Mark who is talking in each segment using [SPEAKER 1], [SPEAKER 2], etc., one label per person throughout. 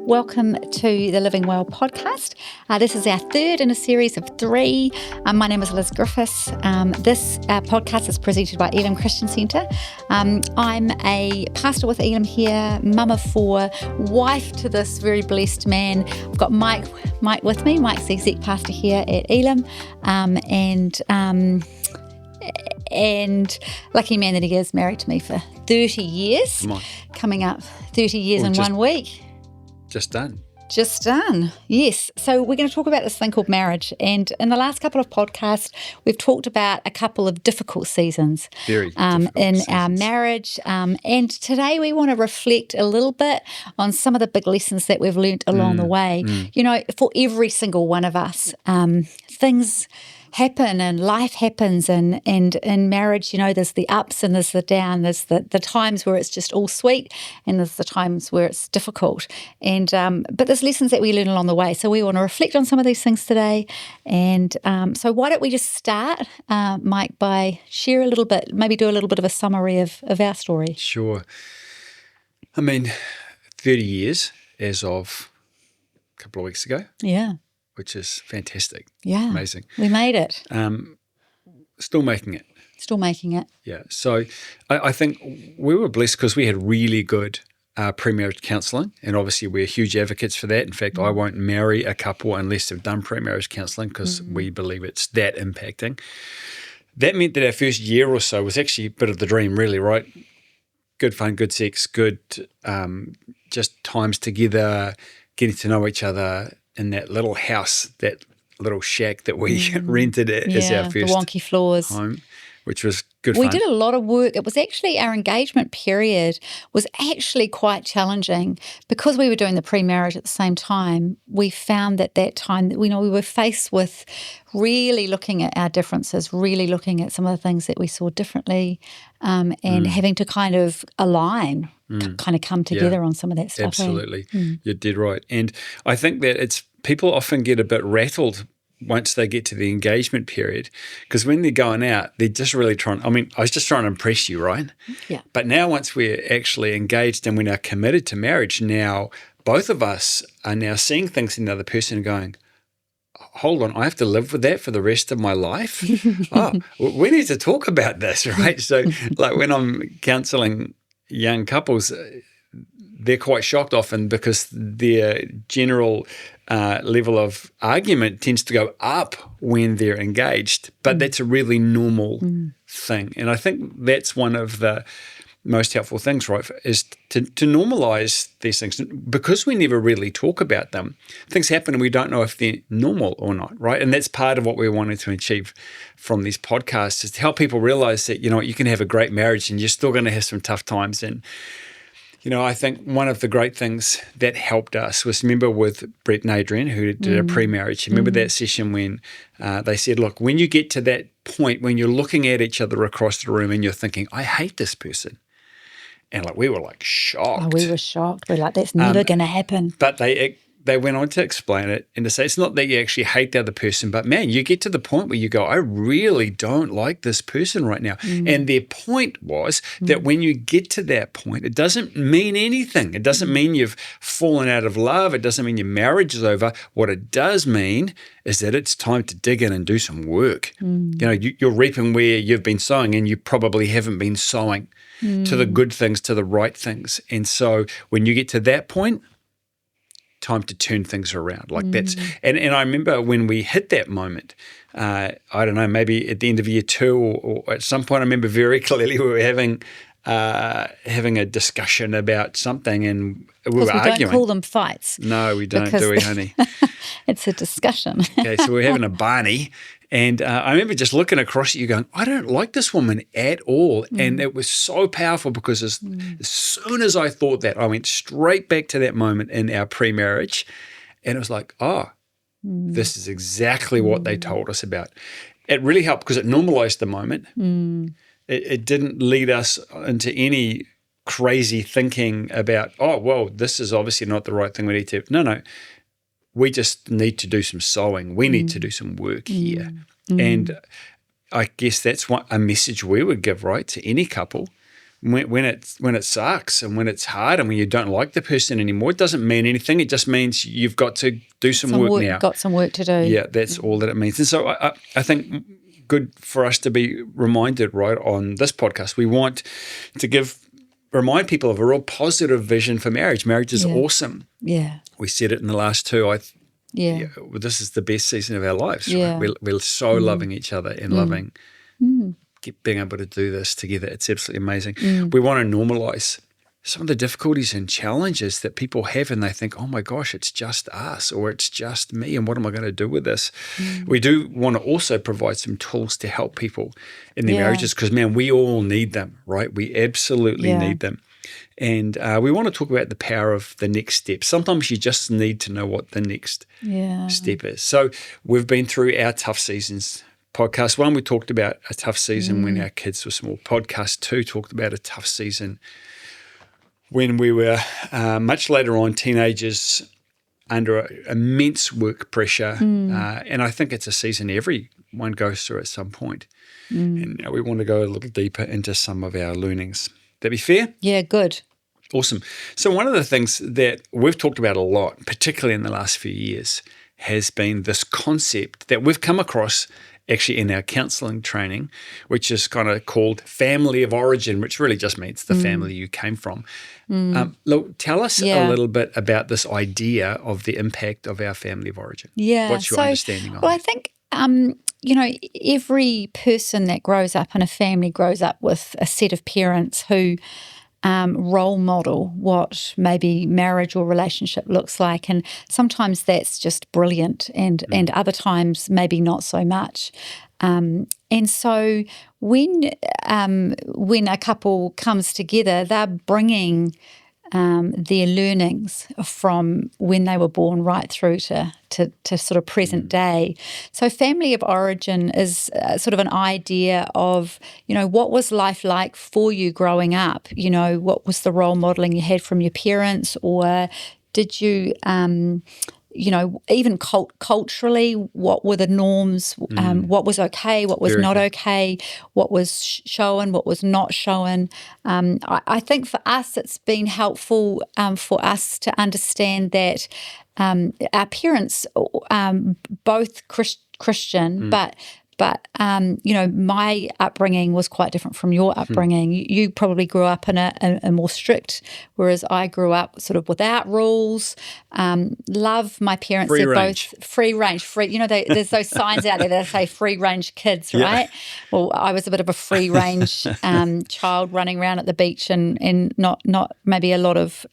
[SPEAKER 1] Welcome to the Living Well podcast. This is our third in a series of 3. My name is Liz Griffiths. This podcast is presented by Elim Christian Centre. I'm a pastor with Elim here, mum of 4, wife to this very blessed man. I've got Mike with me. Mike's the exec pastor here at Elim, and lucky man that he is, married to me for 30 years. Coming up 30 years in 1 week.
[SPEAKER 2] Just done, yes. So we're going to talk about this thing called marriage. And in the last couple of podcasts, we've talked about a couple of difficult seasons in our marriage. And today we want to reflect a little bit on some of the big lessons that we've learnt along the way. You know, for every single one of us, things happen and life happens, and in marriage, you know, there's the ups and there's the down. There's the times where it's just all sweet, and there's the times where it's difficult. And but there's lessons that we learn along the way. So we want to reflect on some of these things today. And so why don't we just start, Mike, by share a little bit, maybe do a little bit of a summary of our story. Sure. I mean, 30 years as of a couple of weeks ago.
[SPEAKER 1] Yeah.
[SPEAKER 2] Which is fantastic.
[SPEAKER 1] Yeah.
[SPEAKER 2] Amazing.
[SPEAKER 1] We made it.
[SPEAKER 2] Still making it. Yeah. So I think we were blessed because we had really good pre-marriage counselling, and obviously we're huge advocates for that. In fact, I won't marry a couple unless they've done pre-marriage counselling because we believe it's that impacting. That meant that our first year or so was actually a bit of the dream, really, right? Good fun, good sex, good just times together, getting to know each other in that little house, that little shack that we rented as our first
[SPEAKER 1] the wonky floors
[SPEAKER 2] home, which was good fun.
[SPEAKER 1] We did a lot of work. It was actually, our engagement period was actually quite challenging because we were doing the pre-marriage at the same time. We found that time, we were faced with really looking at our differences, really looking at some of the things that we saw differently, and having to kind of align, kind of come together on some of that stuff.
[SPEAKER 2] Absolutely. You did right. And I think that people often get a bit rattled once they get to the engagement period, because when they're going out, they're just really I was just trying to impress you, right?
[SPEAKER 1] Yeah.
[SPEAKER 2] But now once we're actually engaged and we're now committed to marriage, now both of us are now seeing things in the other person and going, hold on, I have to live with that for the rest of my life? We need to talk about this, right? So like when I'm counselling young couples, they're quite shocked often because their general level of argument tends to go up when they're engaged, but that's a really normal thing. And I think that's one of the most helpful things, right, is to normalise these things. Because we never really talk about them, things happen and we don't know if they're normal or not, right? And that's part of what we wanted to achieve from these podcasts, is to help people realise that, you know, you can have a great marriage and you're still going to have some tough times. And you know, I think one of the great things that helped us was, remember with Brett and Adrian, who did a pre-marriage, remember that session when they said, look, when you get to that point, when you're looking at each other across the room and you're thinking, I hate this person. And like we were like shocked.
[SPEAKER 1] Oh, we were shocked. We're like, that's never going to happen.
[SPEAKER 2] But they went on to explain it and to say it's not that you actually hate the other person, but man, you get to the point where you go, I really don't like this person right now. And their point was that when you get to that point, it doesn't mean anything. It doesn't mean you've fallen out of love. It doesn't mean your marriage is over. What it does mean is that it's time to dig in and do some work. You know, you're reaping where you've been sowing, and you probably haven't been sowing to the good things, to the right things. And so when you get to that point, time to turn things around. Like that's, and I remember when we hit that moment, I don't know, maybe at the end of year 2 or at some point, I remember very clearly we were having a discussion about something, and we were arguing.
[SPEAKER 1] We don't call them fights.
[SPEAKER 2] No, we don't, do we, honey?
[SPEAKER 1] It's a discussion.
[SPEAKER 2] Okay, so we're having a Barney. And I remember just looking across at you going, I don't like this woman at all. And it was so powerful because as soon as I thought that, I went straight back to that moment in our pre-marriage. And it was like, this is exactly what they told us about. It really helped because it normalized the moment. It didn't lead us into any crazy thinking about, oh, well, this is obviously not the right thing we need to. No. We just need to do some sowing. We need to do some work here. And I guess that's a message we would give, right, to any couple. when it sucks and when it's hard and when you don't like the person anymore, it doesn't mean anything. It just means you've got to do some work now.
[SPEAKER 1] Got some work to do.
[SPEAKER 2] Yeah, that's all that it means. And so I think good for us to be reminded, right, on this podcast. We want to remind people of a real positive vision for marriage. Marriage is awesome.
[SPEAKER 1] Yeah.
[SPEAKER 2] We said it in the last two. This is the best season of our lives.
[SPEAKER 1] Yeah.
[SPEAKER 2] Right? We're so loving each other and loving being able to do this together. It's absolutely amazing. We want to normalise some of the difficulties and challenges that people have, and they think, oh my gosh, it's just us, or it's just me, and what am I going to do with this? We do want to also provide some tools to help people in their marriages, because, man, we all need them, right? We absolutely need them. And we want to talk about the power of the next step. Sometimes you just need to know what the next step is. So we've been through our tough seasons. Podcast 1, we talked about a tough season when our kids were small. Podcast 2 talked about a tough season when we were much later on teenagers under immense work pressure. And I think it's a season everyone goes through at some point. And now we want to go a little deeper into some of our learnings. That be fair?
[SPEAKER 1] Yeah, good.
[SPEAKER 2] Awesome. So one of the things that we've talked about a lot, particularly in the last few years, has been this concept that we've come across actually in our counselling training, which is kind of called family of origin, which really just means the family you came from. Look, tell us a little bit about this idea of the impact of our family of origin.
[SPEAKER 1] Yeah.
[SPEAKER 2] What's your understanding on
[SPEAKER 1] Well,
[SPEAKER 2] that?
[SPEAKER 1] I think, every person that grows up in a family grows up with a set of parents who role model what maybe marriage or relationship looks like, and sometimes that's just brilliant, and other times maybe not so much. And so when a couple comes together, they're bringing their learnings from when they were born right through to sort of present day. So family of origin is sort of an idea of, what was life like for you growing up? What was the role modeling you had from your parents, or did you even culturally, what were the norms, what was okay, what was not okay, what was shown, what was not shown. I think for us it's been helpful for us to understand that our parents, both Christian, but my upbringing was quite different from your upbringing. You probably grew up in a more strict, whereas I grew up sort of without rules. Love my parents.
[SPEAKER 2] Free
[SPEAKER 1] They're
[SPEAKER 2] range.
[SPEAKER 1] both free range. There's those signs out there that say free range kids, right? Well, I was a bit of a free range child running around at the beach and not maybe a lot of,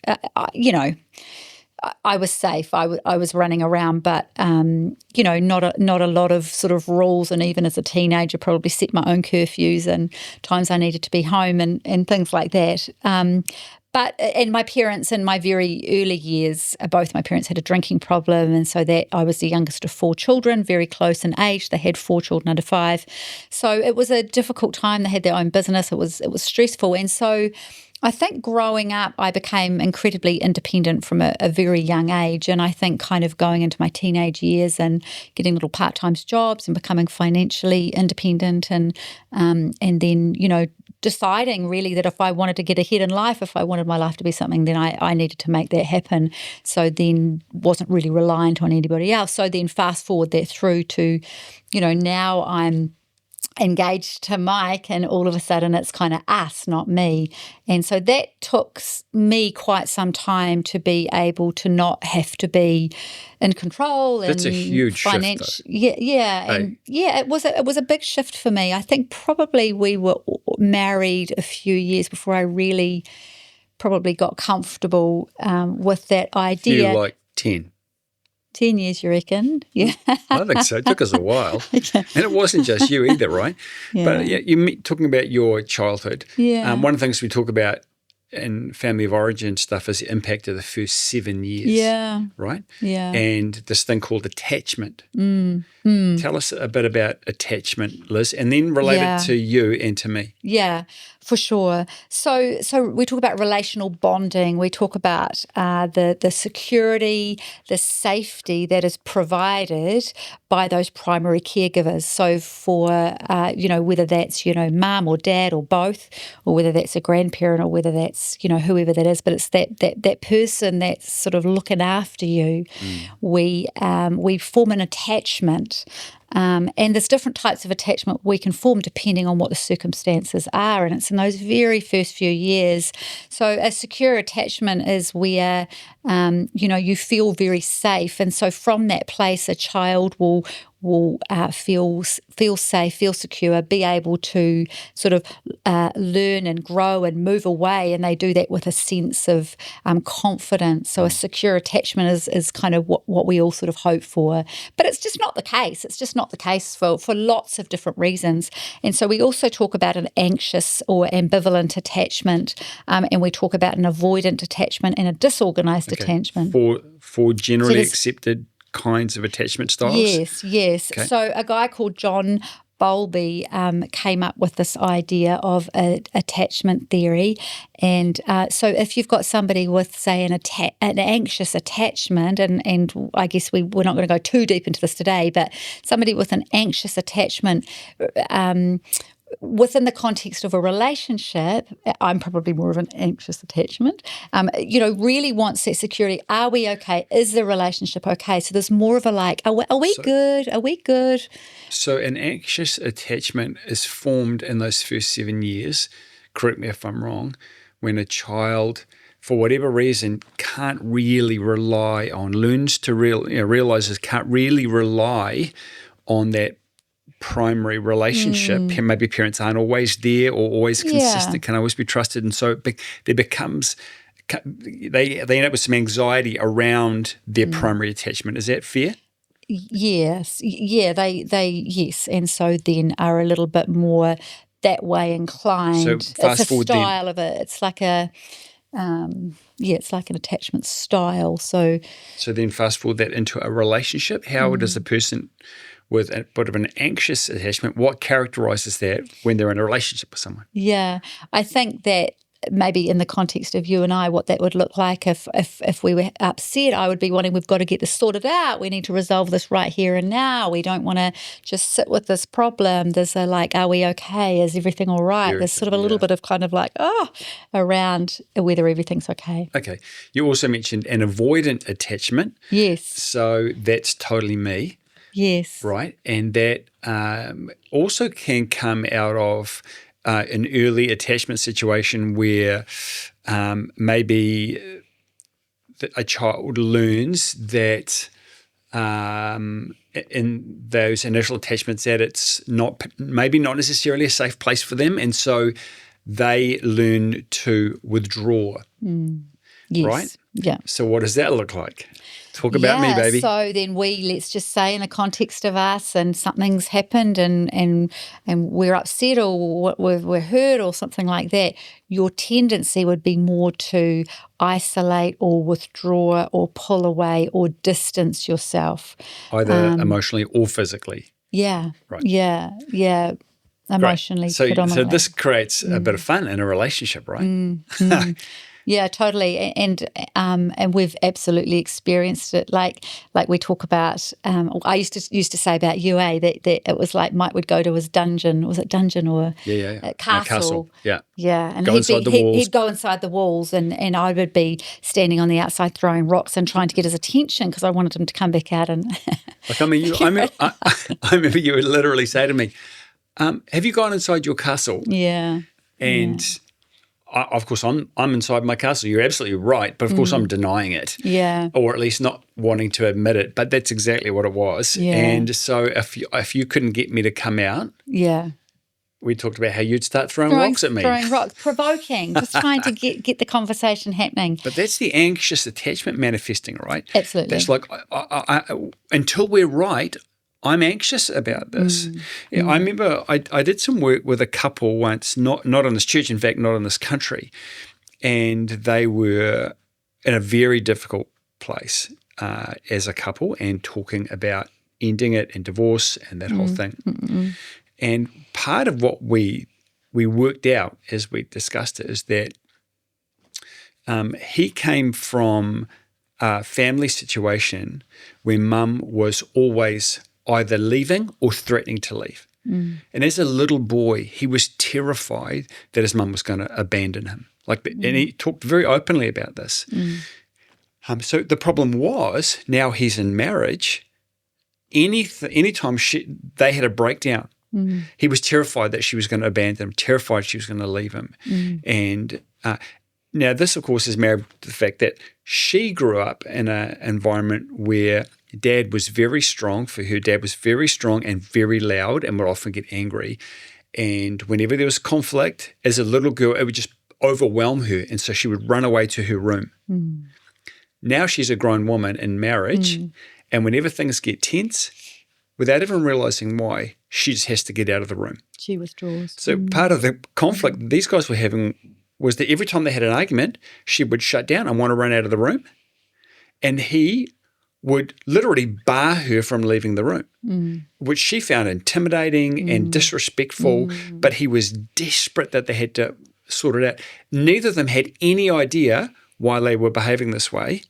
[SPEAKER 1] I was safe. I was running around, but not a lot of sort of rules. And even as a teenager, probably set my own curfews and times I needed to be home and things like that. And my parents in my very early years, both my parents had a drinking problem, and so that I was the youngest of 4 children, very close in age. They had 4 children under 5, so it was a difficult time. They had their own business. It was stressful, and so I think growing up, I became incredibly independent from a very young age. And I think kind of going into my teenage years and getting little part-time jobs and becoming financially independent and then, deciding really that if I wanted to get ahead in life, if I wanted my life to be something, then I needed to make that happen. So then wasn't really reliant on anybody else. So then fast forward that through to, now I'm engaged to Mike, and all of a sudden it's kind of us, not me. And so that took me quite some time to be able to not have to be in control.
[SPEAKER 2] That's a huge shift, though.
[SPEAKER 1] It was a big shift for me. I think probably we were married a few years before I really probably got comfortable with that idea.
[SPEAKER 2] You like 10?
[SPEAKER 1] 10 years, you reckon? Yeah.
[SPEAKER 2] I think so. It took us a while. Okay. And it wasn't just you either, right? Yeah. But talking about your childhood, one of the things we talk about and family of origin stuff is the impact of the first 7 years.
[SPEAKER 1] Yeah.
[SPEAKER 2] Right?
[SPEAKER 1] Yeah.
[SPEAKER 2] And this thing called attachment.
[SPEAKER 1] Mm.
[SPEAKER 2] Tell us a bit about attachment, Liz, and then relate it to you and to me.
[SPEAKER 1] Yeah, for sure. So we talk about relational bonding. We talk about the security, the safety that is provided by those primary caregivers. So for whether that's mum or dad or both, or whether that's a grandparent or whether that's whoever that is, but it's that person that's sort of looking after you. We form an attachment. And there's different types of attachment we can form depending on what the circumstances are, and it's in those very first few years. So a secure attachment is where you feel very safe, and so from that place a child will feel safe, feel secure, be able to sort of learn and grow and move away, and they do that with a sense of confidence. So a secure attachment is kind of what we all sort of hope for. But it's just not the case. It's just not the case for lots of different reasons. And so we also talk about an anxious or ambivalent attachment, and we talk about an avoidant attachment and a disorganized attachment.
[SPEAKER 2] For generally accepted kinds of attachment styles?
[SPEAKER 1] Yes. Okay. So a guy called John Bowlby came up with this idea of attachment theory. And so if you've got somebody with, say, an anxious attachment, and I guess we're not going to go too deep into this today, but somebody with an anxious attachment, within the context of a relationship, I'm probably more of an anxious attachment, really wants that security. Are we okay? Is the relationship okay? So there's more of a are we good? Are we good?
[SPEAKER 2] So an anxious attachment is formed in those first 7 years, correct me if I'm wrong, when a child, for whatever reason, can't really rely on, learns to realizes can't really rely on that primary relationship. Maybe parents aren't always there or always consistent, can always be trusted, and so there becomes they end up with some anxiety around their primary attachment. Is that fair?
[SPEAKER 1] Yes, yes, and so then are a little bit more that way inclined.
[SPEAKER 2] So fast
[SPEAKER 1] it's a
[SPEAKER 2] forward
[SPEAKER 1] style
[SPEAKER 2] then.
[SPEAKER 1] of it. It's like it's like an attachment style. So
[SPEAKER 2] then fast forward that into a relationship. How does a person with a bit of an anxious attachment, what characterizes that when they're in a relationship with someone?
[SPEAKER 1] Yeah, I think that maybe in the context of you and I, what that would look like if we were upset, I would be wanting, we've got to get this sorted out. We need to resolve this right here and now. We don't want to just sit with this problem. There's are we okay? Is everything all right? There's sort of a little bit of kind of around whether everything's okay.
[SPEAKER 2] Okay. You also mentioned an avoidant attachment.
[SPEAKER 1] Yes.
[SPEAKER 2] So that's totally me.
[SPEAKER 1] Yes.
[SPEAKER 2] Right. And that also can come out of an early attachment situation where maybe a child learns that in those initial attachments that it's maybe not necessarily a safe place for them. And so they learn to withdraw.
[SPEAKER 1] Yes.
[SPEAKER 2] Right?
[SPEAKER 1] Yeah.
[SPEAKER 2] So what does that look like? Talk about me, baby.
[SPEAKER 1] So then let's just say in the context of us and something's happened and we're upset or we're hurt or something like that, your tendency would be more to isolate or withdraw or pull away or distance yourself.
[SPEAKER 2] Either emotionally or physically.
[SPEAKER 1] Yeah.
[SPEAKER 2] Right.
[SPEAKER 1] Yeah. Emotionally, predominantly.
[SPEAKER 2] So this creates a bit of fun in a relationship, right?
[SPEAKER 1] Yeah, totally, and we've absolutely experienced it. Like we talk about, I used to say about UA that it was like Mike would go to his dungeon. Was it dungeon or castle?
[SPEAKER 2] Yeah,
[SPEAKER 1] and
[SPEAKER 2] he'd
[SPEAKER 1] go inside the walls, and I would be standing on the outside throwing rocks and trying to get his attention because I wanted him to come back out and.
[SPEAKER 2] I remember you would literally say to me, "Have you gone inside your castle?"
[SPEAKER 1] Yeah,
[SPEAKER 2] and. Of course, I'm inside my castle. You're absolutely right, but of course I'm denying it.
[SPEAKER 1] Yeah,
[SPEAKER 2] or at least not wanting to admit it. But that's exactly what it was.
[SPEAKER 1] Yeah.
[SPEAKER 2] And so if you couldn't get me to come out, we talked about how you'd start throwing rocks at me,
[SPEAKER 1] provoking, just trying to get the conversation happening.
[SPEAKER 2] But that's the anxious attachment manifesting, right?
[SPEAKER 1] Absolutely.
[SPEAKER 2] That's like until we're right. I'm anxious about this. I remember I did some work with a couple once, not in this church, in fact, not in this country, and they were in a very difficult place as a couple and talking about ending it and divorce and that whole thing. And part of what we worked out as we discussed it is that he came from a family situation where mum was always either leaving or threatening to leave. And as a little boy, he was terrified that his mum was going to abandon him. And he talked very openly about this. So the problem was, now he's in marriage, anytime they had a breakdown, he was terrified that she was going to abandon him, terrified she was going to leave him. And now this, of course, is married to the fact that she grew up in an environment where Dad was very strong. For her, Dad was very strong and very loud and would often get angry. And whenever there was conflict, as a little girl, it would just overwhelm her. And so she would run away to her room. Now she's a grown woman in marriage. And whenever things get tense, without even realizing why, she just has to get out of the room.
[SPEAKER 1] She withdraws.
[SPEAKER 2] So part of the conflict these guys were having was that every time they had an argument, she would shut down and want to run out of the room. And he would literally bar her from leaving the room, which she found intimidating and disrespectful, but he was desperate that they had to sort it out. Neither of them had any idea why they were behaving this way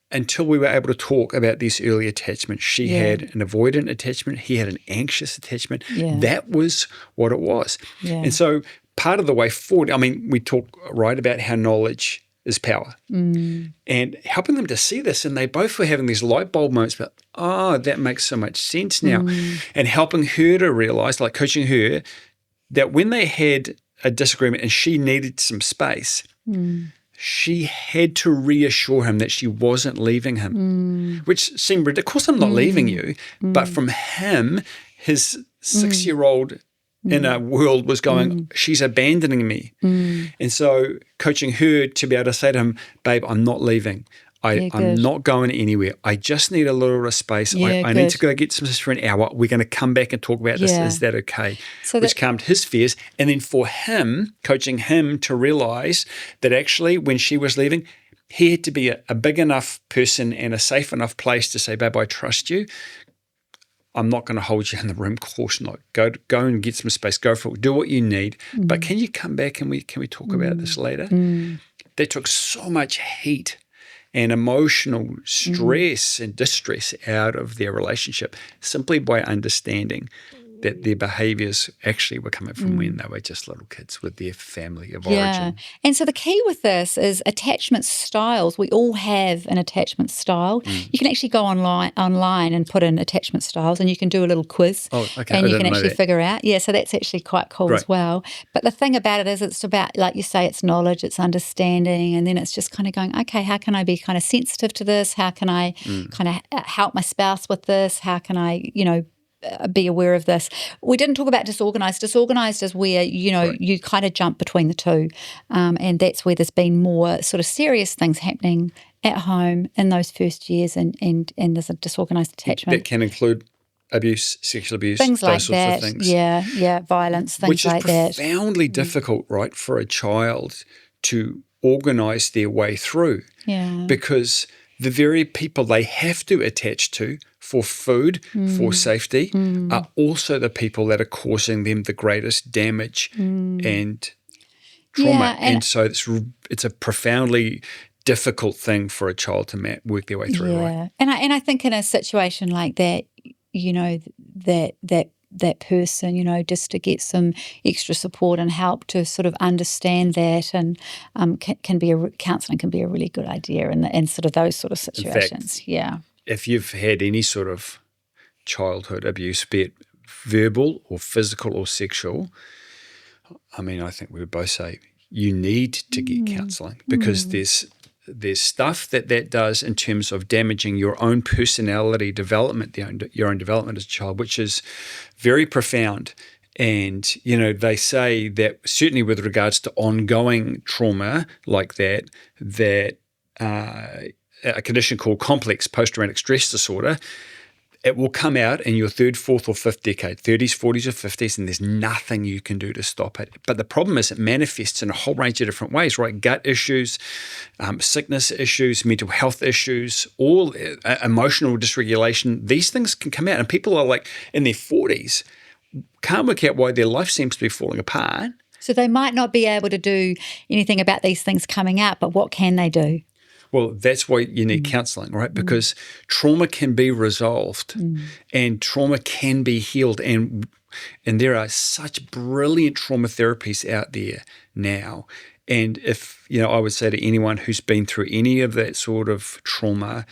[SPEAKER 2] until we were able to talk about these early attachments. She had an avoidant attachment. He had an anxious attachment. That was what it was. And so part of the way forward, I mean, we talk about how knowledge is power and helping them to see this. And they both were having these light bulb moments about, oh, that makes so much sense now. And helping her to realize, like coaching her, that when they had a disagreement and she needed some space, she had to reassure him that she wasn't leaving him, which seemed ridiculous. Of course, I'm not leaving you. But from him, his 6-year-old inner world was going, she's abandoning me. And so coaching her to be able to say to him, babe, I'm not leaving. I'm not going anywhere. I just need a little bit of space. I need to go get some for an hour. We're going to come back and talk about this. Is that okay? So which calmed his fears. And then for him, coaching him to realize that actually when she was leaving, he had to be a big enough person and a safe enough place to say, babe, I trust you. I'm not going to hold you in the room. Of course not. Go and get some space. Go for it. Do what you need. But can you come back and can we talk about this later? That took so much heat and emotional stress and distress out of their relationship simply by understanding that their behaviours actually were coming from when they were just little kids with their family of origin.
[SPEAKER 1] And so the key with this is attachment styles. We all have an attachment style. You can actually go online and put in attachment styles and you can do a little quiz and you can actually figure out. So that's actually quite cool as well. But the thing about it is it's about, like you say, it's knowledge, it's understanding, and then it's just kind of going, okay, how can I be kind of sensitive to this? How can I kind of help my spouse with this? How can I, be aware of this? We didn't talk about disorganised. Disorganised is where, you kind of jump between the two. And that's where there's been more sort of serious things happening at home in those first years and there's a disorganised attachment.
[SPEAKER 2] That can include abuse, sexual abuse,
[SPEAKER 1] things like
[SPEAKER 2] those
[SPEAKER 1] that.
[SPEAKER 2] sorts of things.
[SPEAKER 1] Violence, things like that.
[SPEAKER 2] Which is profoundly difficult, right, for a child to organise their way through. Because the very people they have to attach to for food, for safety, are also the people that are causing them the greatest damage and trauma. And so it's a profoundly difficult thing for a child to work their way through, right?
[SPEAKER 1] And I think in a situation like that, that person, just to get some extra support and help to sort of understand that, and counselling can be a really good idea in sort of those sort of situations. In fact,
[SPEAKER 2] if you've had any sort of childhood abuse, be it verbal or physical or sexual, I mean, I think we would both say you need to get counselling because there's stuff that does in terms of damaging your own personality development, your own development as a child, which is very profound. And, they say that certainly with regards to ongoing trauma like that a condition called complex post-traumatic stress disorder, it will come out in your third, fourth, or fifth decade, 30s, 40s, or 50s, and there's nothing you can do to stop it. But the problem is it manifests in a whole range of different ways, right? Gut issues, sickness issues, mental health issues, all emotional dysregulation. These things can come out, and people are like in their 40s, can't work out why their life seems to be falling apart.
[SPEAKER 1] So they might not be able to do anything about these things coming out, but what can they do?
[SPEAKER 2] Well, that's why you need counselling, right? Because trauma can be resolved and trauma can be healed. And there are such brilliant trauma therapies out there now. And if, I would say to anyone who's been through any of that sort of trauma,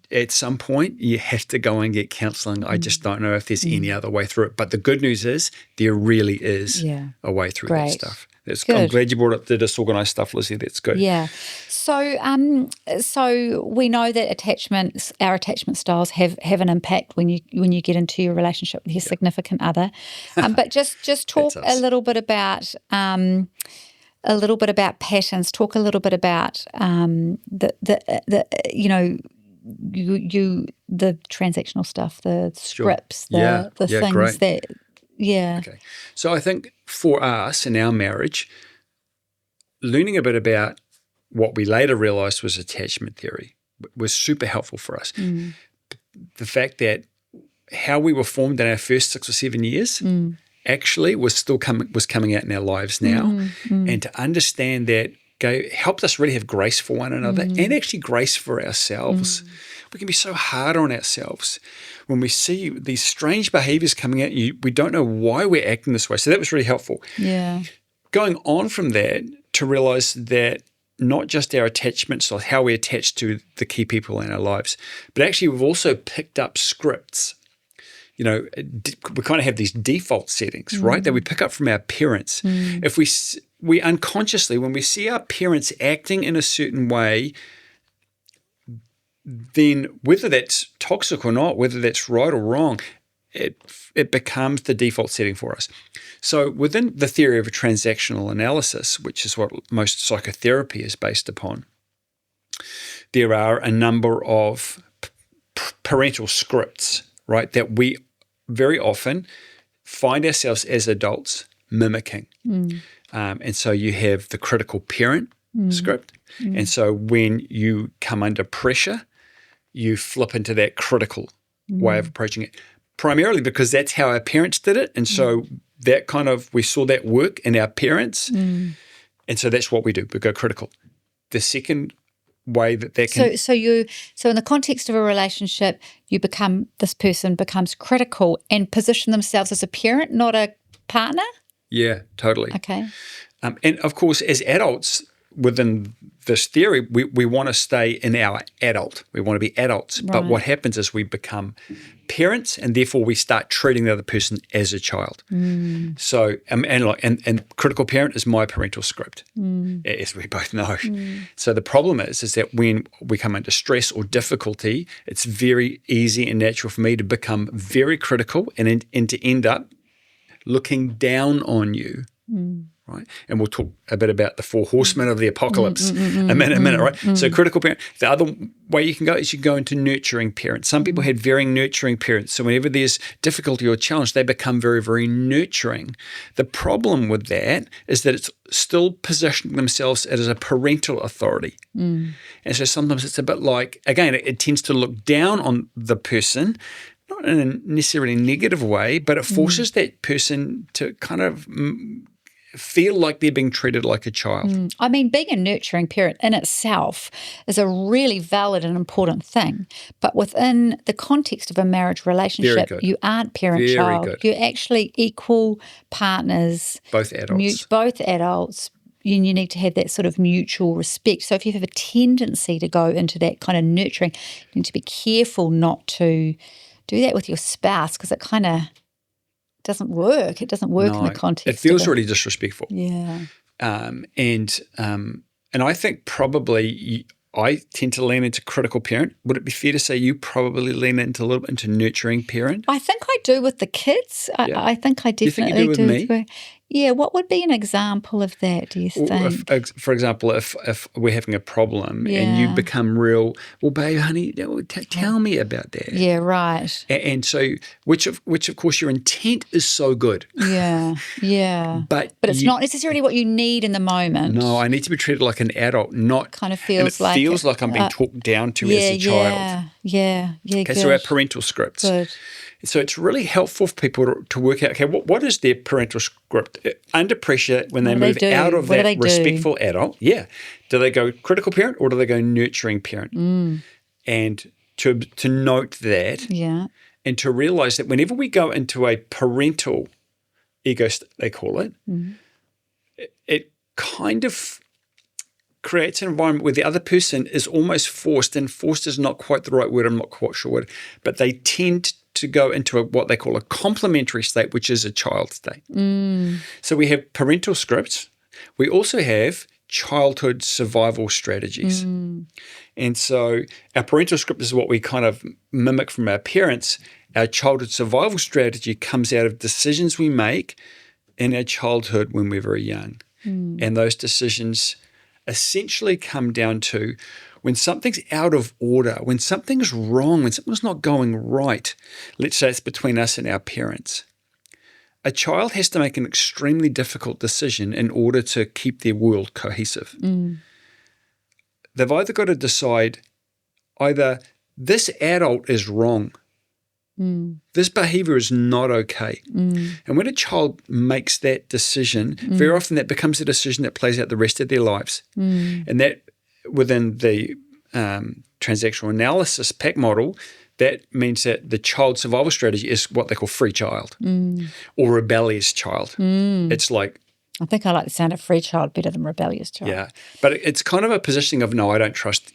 [SPEAKER 2] at some point you have to go and get counselling. I just don't know if there's any other way through it. But the good news is there really is a way through that stuff. I'm glad you brought up the disorganised stuff, Lizzie. That's good.
[SPEAKER 1] Yeah. So we know that our attachment styles have an impact when you get into your relationship with your significant other. But just talk a little bit about patterns. Talk a little bit about the transactional stuff, the scripts, the things
[SPEAKER 2] great.
[SPEAKER 1] that. Yeah.
[SPEAKER 2] Okay. So I think for us in our marriage, learning a bit about what we later realised was attachment theory was super helpful for us. The fact that how we were formed in our first 6 or 7 years actually was coming out in our lives now, and to understand that helped us really have grace for one another and actually grace for ourselves. We can be so hard on ourselves when we see these strange behaviours coming out. We don't know why we're acting this way. So that was really helpful.
[SPEAKER 1] Yeah.
[SPEAKER 2] Going on from that to realise that not just our attachments or how we attach to the key people in our lives, but actually we've also picked up scripts. We kind of have these default settings, right, that we pick up from our parents. If we unconsciously, when we see our parents acting in a certain way, then whether that's toxic or not, whether that's right or wrong, it becomes the default setting for us. So within the theory of a transactional analysis, which is what most psychotherapy is based upon, there are a number of parental scripts, right, that we very often find ourselves as adults mimicking. And so you have the critical parent script. And so when you come under pressure, you flip into that critical way of approaching it, primarily because that's how our parents did it. And so we saw that work in our parents. And so that's what we do. We go critical. The second way that can... So
[SPEAKER 1] in the context of a relationship, this person becomes critical and position themselves as a parent, not a partner?
[SPEAKER 2] Yeah, totally.
[SPEAKER 1] Okay.
[SPEAKER 2] And of course, as adults, within this theory, we want to stay in our adult. We want to be adults. Right. But what happens is we become parents, and therefore we start treating the other person as a child. So, and critical parent is my parental script, as we both know. So the problem is that when we come under stress or difficulty, it's very easy and natural for me to become very critical and to end up looking down on you. Right? And we'll talk a bit about the 4 horsemen of the apocalypse in a minute, right? So critical parent. The other way you can go is you go into nurturing parents. Some people had very nurturing parents. So whenever there's difficulty or challenge, they become very, very nurturing. The problem with that is that it's still positioning themselves as a parental authority. And so sometimes it's a bit like, again, it tends to look down on the person, not in a necessarily negative way, but it forces that person to kind of feel like they're being treated like a child.
[SPEAKER 1] I mean, being a nurturing parent in itself is a really valid and important thing. But within the context of a marriage relationship, you aren't parent-child. You're actually equal partners.
[SPEAKER 2] Both adults.
[SPEAKER 1] Both adults. You need to have that sort of mutual respect. So if you have a tendency to go into that kind of nurturing, you need to be careful not to do that with your spouse, because it kind of doesn't work. It doesn't work in the context.
[SPEAKER 2] It feels really disrespectful.
[SPEAKER 1] Yeah.
[SPEAKER 2] And I think probably I tend to lean into critical parent. Would it be fair to say you probably lean into a little bit into nurturing parent?
[SPEAKER 1] I think I do with the kids. I think I definitely do.
[SPEAKER 2] You think you do with me?
[SPEAKER 1] Yeah, what would be an example of that, do you
[SPEAKER 2] Or
[SPEAKER 1] think?
[SPEAKER 2] for example, if we're having a problem and you
[SPEAKER 1] Yeah.
[SPEAKER 2] become real, well, babe, honey, tell me about that.
[SPEAKER 1] Yeah, right.
[SPEAKER 2] And so, which of course your intent is so good,
[SPEAKER 1] Yeah, yeah.
[SPEAKER 2] but
[SPEAKER 1] But it's not necessarily what you need in the moment.
[SPEAKER 2] no, I need to be treated like an adult, not
[SPEAKER 1] Kind of
[SPEAKER 2] and it
[SPEAKER 1] feels like
[SPEAKER 2] feels
[SPEAKER 1] it.
[SPEAKER 2] like I'm being talked down to as
[SPEAKER 1] Yeah,
[SPEAKER 2] a child.
[SPEAKER 1] yeah,
[SPEAKER 2] Okay,
[SPEAKER 1] good.
[SPEAKER 2] so our parental scripts.
[SPEAKER 1] Good.
[SPEAKER 2] So it's really helpful for people to work out, okay, what is their parental script under pressure when they
[SPEAKER 1] What do they
[SPEAKER 2] move
[SPEAKER 1] do?
[SPEAKER 2] out of
[SPEAKER 1] What do
[SPEAKER 2] that
[SPEAKER 1] they do?
[SPEAKER 2] respectful adult? Yeah. Do they go critical parent or do they go nurturing parent? And to note that
[SPEAKER 1] Yeah.
[SPEAKER 2] and to realize that whenever we go into a parental ego, they call it, it kind of creates an environment where the other person is almost forced, and forced is not quite the right word, I'm not quite sure what, but they tend to go into what they call a complementary state, which is a child state. So we have parental scripts. We also have childhood survival strategies. And so our parental script is what we kind of mimic from our parents. Our childhood survival strategy comes out of decisions we make in our childhood when we're very young. And those decisions essentially come down to when something's out of order, when something's wrong, when something's not going right, let's say it's between us and our parents. A child has to make an extremely difficult decision in order to keep their world cohesive. They've either got to decide either this adult is wrong, this behavior is not okay. And when a child makes that decision, very often that becomes a decision that plays out the rest of their lives. And that within the transactional analysis PAC model, that means that the child survival strategy is what they call free child or rebellious child. It's like,
[SPEAKER 1] I think I like the sound of free child better than rebellious child.
[SPEAKER 2] yeah, but it's kind of a positioning of, no, I don't trust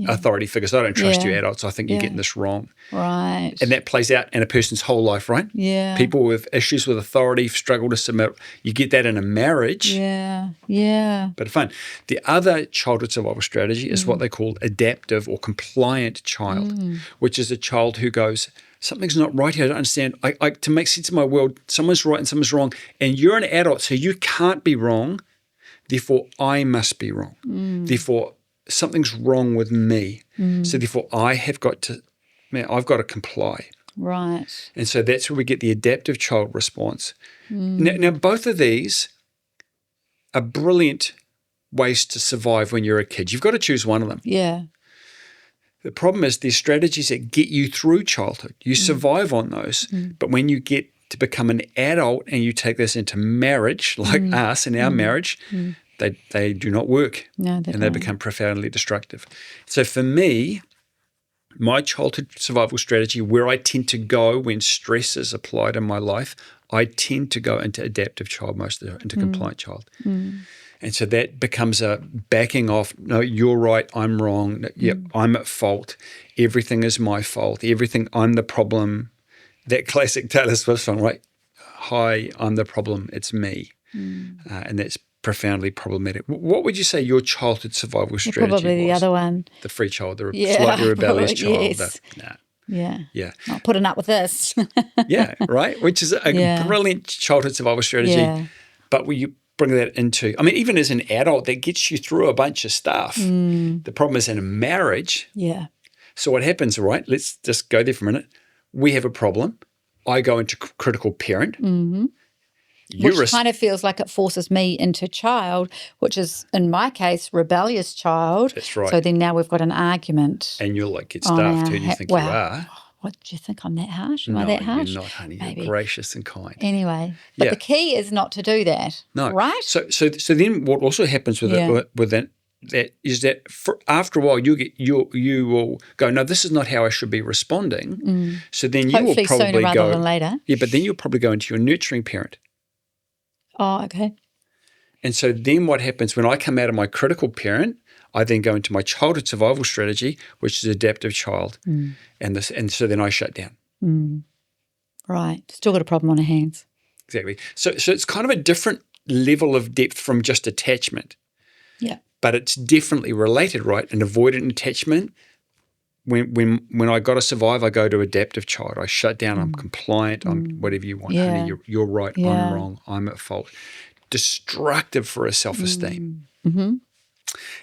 [SPEAKER 2] authority figures. I don't trust you adults. I think you're getting this wrong.
[SPEAKER 1] Right.
[SPEAKER 2] And that plays out in a person's whole life, right?
[SPEAKER 1] Yeah.
[SPEAKER 2] People with issues with authority struggle to submit. You get that in a marriage.
[SPEAKER 1] Yeah, yeah.
[SPEAKER 2] But fine. The other childhood survival strategy is what they call adaptive or compliant child, which is a child who goes, something's not right here. I don't understand. I to make sense of my world, someone's right and someone's wrong. And you're an adult, so you can't be wrong. Therefore, I must be wrong. Therefore, something's wrong with me. So therefore, I've got to comply.
[SPEAKER 1] Right.
[SPEAKER 2] And so that's where we get the adaptive child response. Now, both of these are brilliant ways to survive when you're a kid. You've got to choose one of them.
[SPEAKER 1] Yeah.
[SPEAKER 2] The problem is there's strategies that get you through childhood. You survive on those. But when you get to become an adult and you take this into marriage, like us in our marriage, they do not work.
[SPEAKER 1] No, they
[SPEAKER 2] and they become profoundly destructive. So for me, my childhood survival strategy, where I tend to go when stress is applied in my life, I tend to go into adaptive child most of the time, into compliant child. And so that becomes a backing off, no, you're right, I'm wrong, I'm at fault, everything is my fault, I'm the problem. That classic Taylor Swift song, right? Hi, I'm the problem, it's me. And that's profoundly problematic. What would you say your childhood survival strategy
[SPEAKER 1] probably the
[SPEAKER 2] was?
[SPEAKER 1] other one.
[SPEAKER 2] The free child, the
[SPEAKER 1] Yeah,
[SPEAKER 2] slightly rebellious
[SPEAKER 1] probably,
[SPEAKER 2] child.
[SPEAKER 1] yes.
[SPEAKER 2] Yeah.
[SPEAKER 1] Not putting up with this.
[SPEAKER 2] Yeah, right? Which is a brilliant childhood survival strategy.
[SPEAKER 1] Yeah.
[SPEAKER 2] But when you bring that into, I mean, even as an adult, that gets you through a bunch of stuff. The problem is in a marriage.
[SPEAKER 1] Yeah.
[SPEAKER 2] So what happens, right? Let's just go there for a minute. We have a problem. I go into critical parent.
[SPEAKER 1] Which kind of feels like it forces me into child, which is, in my case, rebellious child.
[SPEAKER 2] That's right.
[SPEAKER 1] So then now we've got an argument.
[SPEAKER 2] And you're like, get stuffed. Who do you think you are?
[SPEAKER 1] What, do you think I'm that harsh? Am I
[SPEAKER 2] No,
[SPEAKER 1] that harsh?
[SPEAKER 2] you're not, honey.
[SPEAKER 1] Maybe.
[SPEAKER 2] You're gracious and kind.
[SPEAKER 1] Anyway, but the key is not to do that.
[SPEAKER 2] No.
[SPEAKER 1] Right?
[SPEAKER 2] So then what also happens with that is that after a while you will go, no, this is not how I should be responding. So then you
[SPEAKER 1] Hopefully
[SPEAKER 2] will probably
[SPEAKER 1] sooner rather
[SPEAKER 2] go
[SPEAKER 1] than later.
[SPEAKER 2] Yeah, but then you'll probably go into your nurturing parent.
[SPEAKER 1] Oh, okay.
[SPEAKER 2] And so then what happens when I come out of my critical parent, I then go into my childhood survival strategy, which is adaptive child. And so then I shut down.
[SPEAKER 1] Right. Still got a problem on our hands.
[SPEAKER 2] Exactly. So it's kind of a different level of depth from just attachment.
[SPEAKER 1] Yeah.
[SPEAKER 2] But it's definitely related, right? An avoidant attachment when I got to survive, I go to adaptive child. I shut down. I'm compliant. I'm whatever you want.
[SPEAKER 1] Yeah.
[SPEAKER 2] Honey, you're right.
[SPEAKER 1] Yeah.
[SPEAKER 2] I'm wrong. I'm at fault. Destructive for our self-esteem.
[SPEAKER 1] Mm-hmm.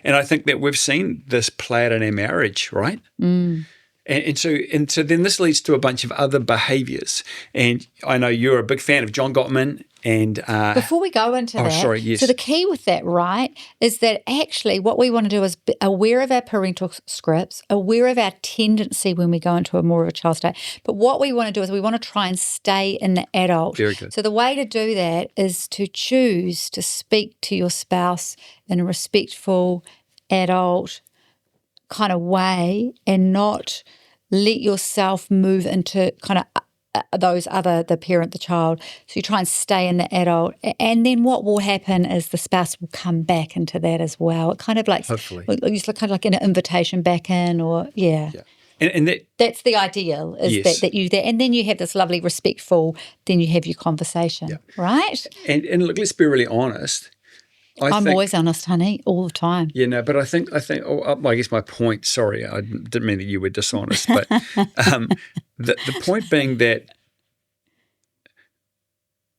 [SPEAKER 2] And I think that we've seen this play out in our marriage, right? And so then this leads to a bunch of other behaviours. And I know you're a big fan of John Gottman. And
[SPEAKER 1] before we go into that,
[SPEAKER 2] sorry, yes.
[SPEAKER 1] So the key with that, right, is that actually what we want to do is be aware of our parental scripts, aware of our tendency when we go into a more of a child state. But what we want to do is we want to try and stay in the adult.
[SPEAKER 2] Very good.
[SPEAKER 1] So the way to do that is to choose to speak to your spouse in a respectful, adult kind of way and not let yourself move into kind of the parent, the child. So you try and stay in the adult. And then what will happen is the spouse will come back into that as well. It kind of like,
[SPEAKER 2] hopefully,
[SPEAKER 1] it's kind of like an invitation back in
[SPEAKER 2] Yeah. And
[SPEAKER 1] that's the ideal is
[SPEAKER 2] yes.
[SPEAKER 1] that you there. And then you have this lovely respectful, then you have your conversation, right?
[SPEAKER 2] And look, let's be really honest.
[SPEAKER 1] I'm always honest, honey, all the time.
[SPEAKER 2] Yeah, no, but I think. I guess my point. Sorry, I didn't mean that you were dishonest, but the point being that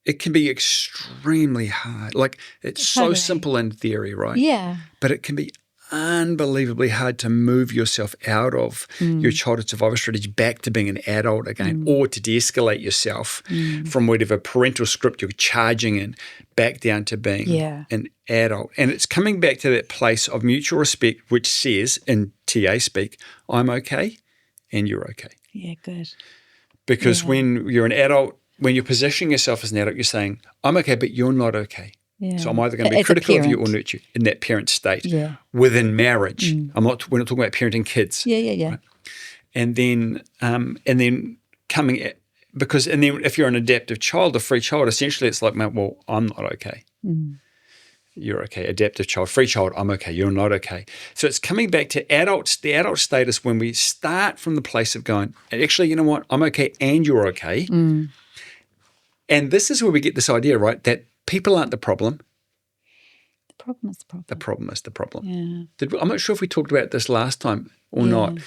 [SPEAKER 2] it can be extremely hard. Like it's so simple in theory, right?
[SPEAKER 1] Yeah.
[SPEAKER 2] But it can be unbelievably hard to move yourself out of your childhood survival strategy back to being an adult again, or to de-escalate yourself from whatever parental script you're charging in back down to being an adult. And it's coming back to that place of mutual respect, which says in TA speak, I'm okay and you're okay.
[SPEAKER 1] Yeah, good.
[SPEAKER 2] Because when you're an adult, when you're positioning yourself as an adult, you're saying, I'm okay, but you're not okay.
[SPEAKER 1] Yeah.
[SPEAKER 2] So I'm either going to be critical of you or nurture you in that parent state within marriage. We're not talking about parenting kids.
[SPEAKER 1] Yeah.
[SPEAKER 2] Right? And then coming at, and then if you're an adaptive child, a free child, essentially it's like, well, I'm not okay. You're okay. Adaptive child, free child, I'm okay. You're not okay. So it's coming back to adults, the adult status when we start from the place of going, actually, you know what? I'm okay and you're okay. And this is where we get this idea, right, that people aren't the problem.
[SPEAKER 1] The problem is the problem.
[SPEAKER 2] The problem is the problem.
[SPEAKER 1] Yeah.
[SPEAKER 2] I'm not sure if we talked about this last time or not.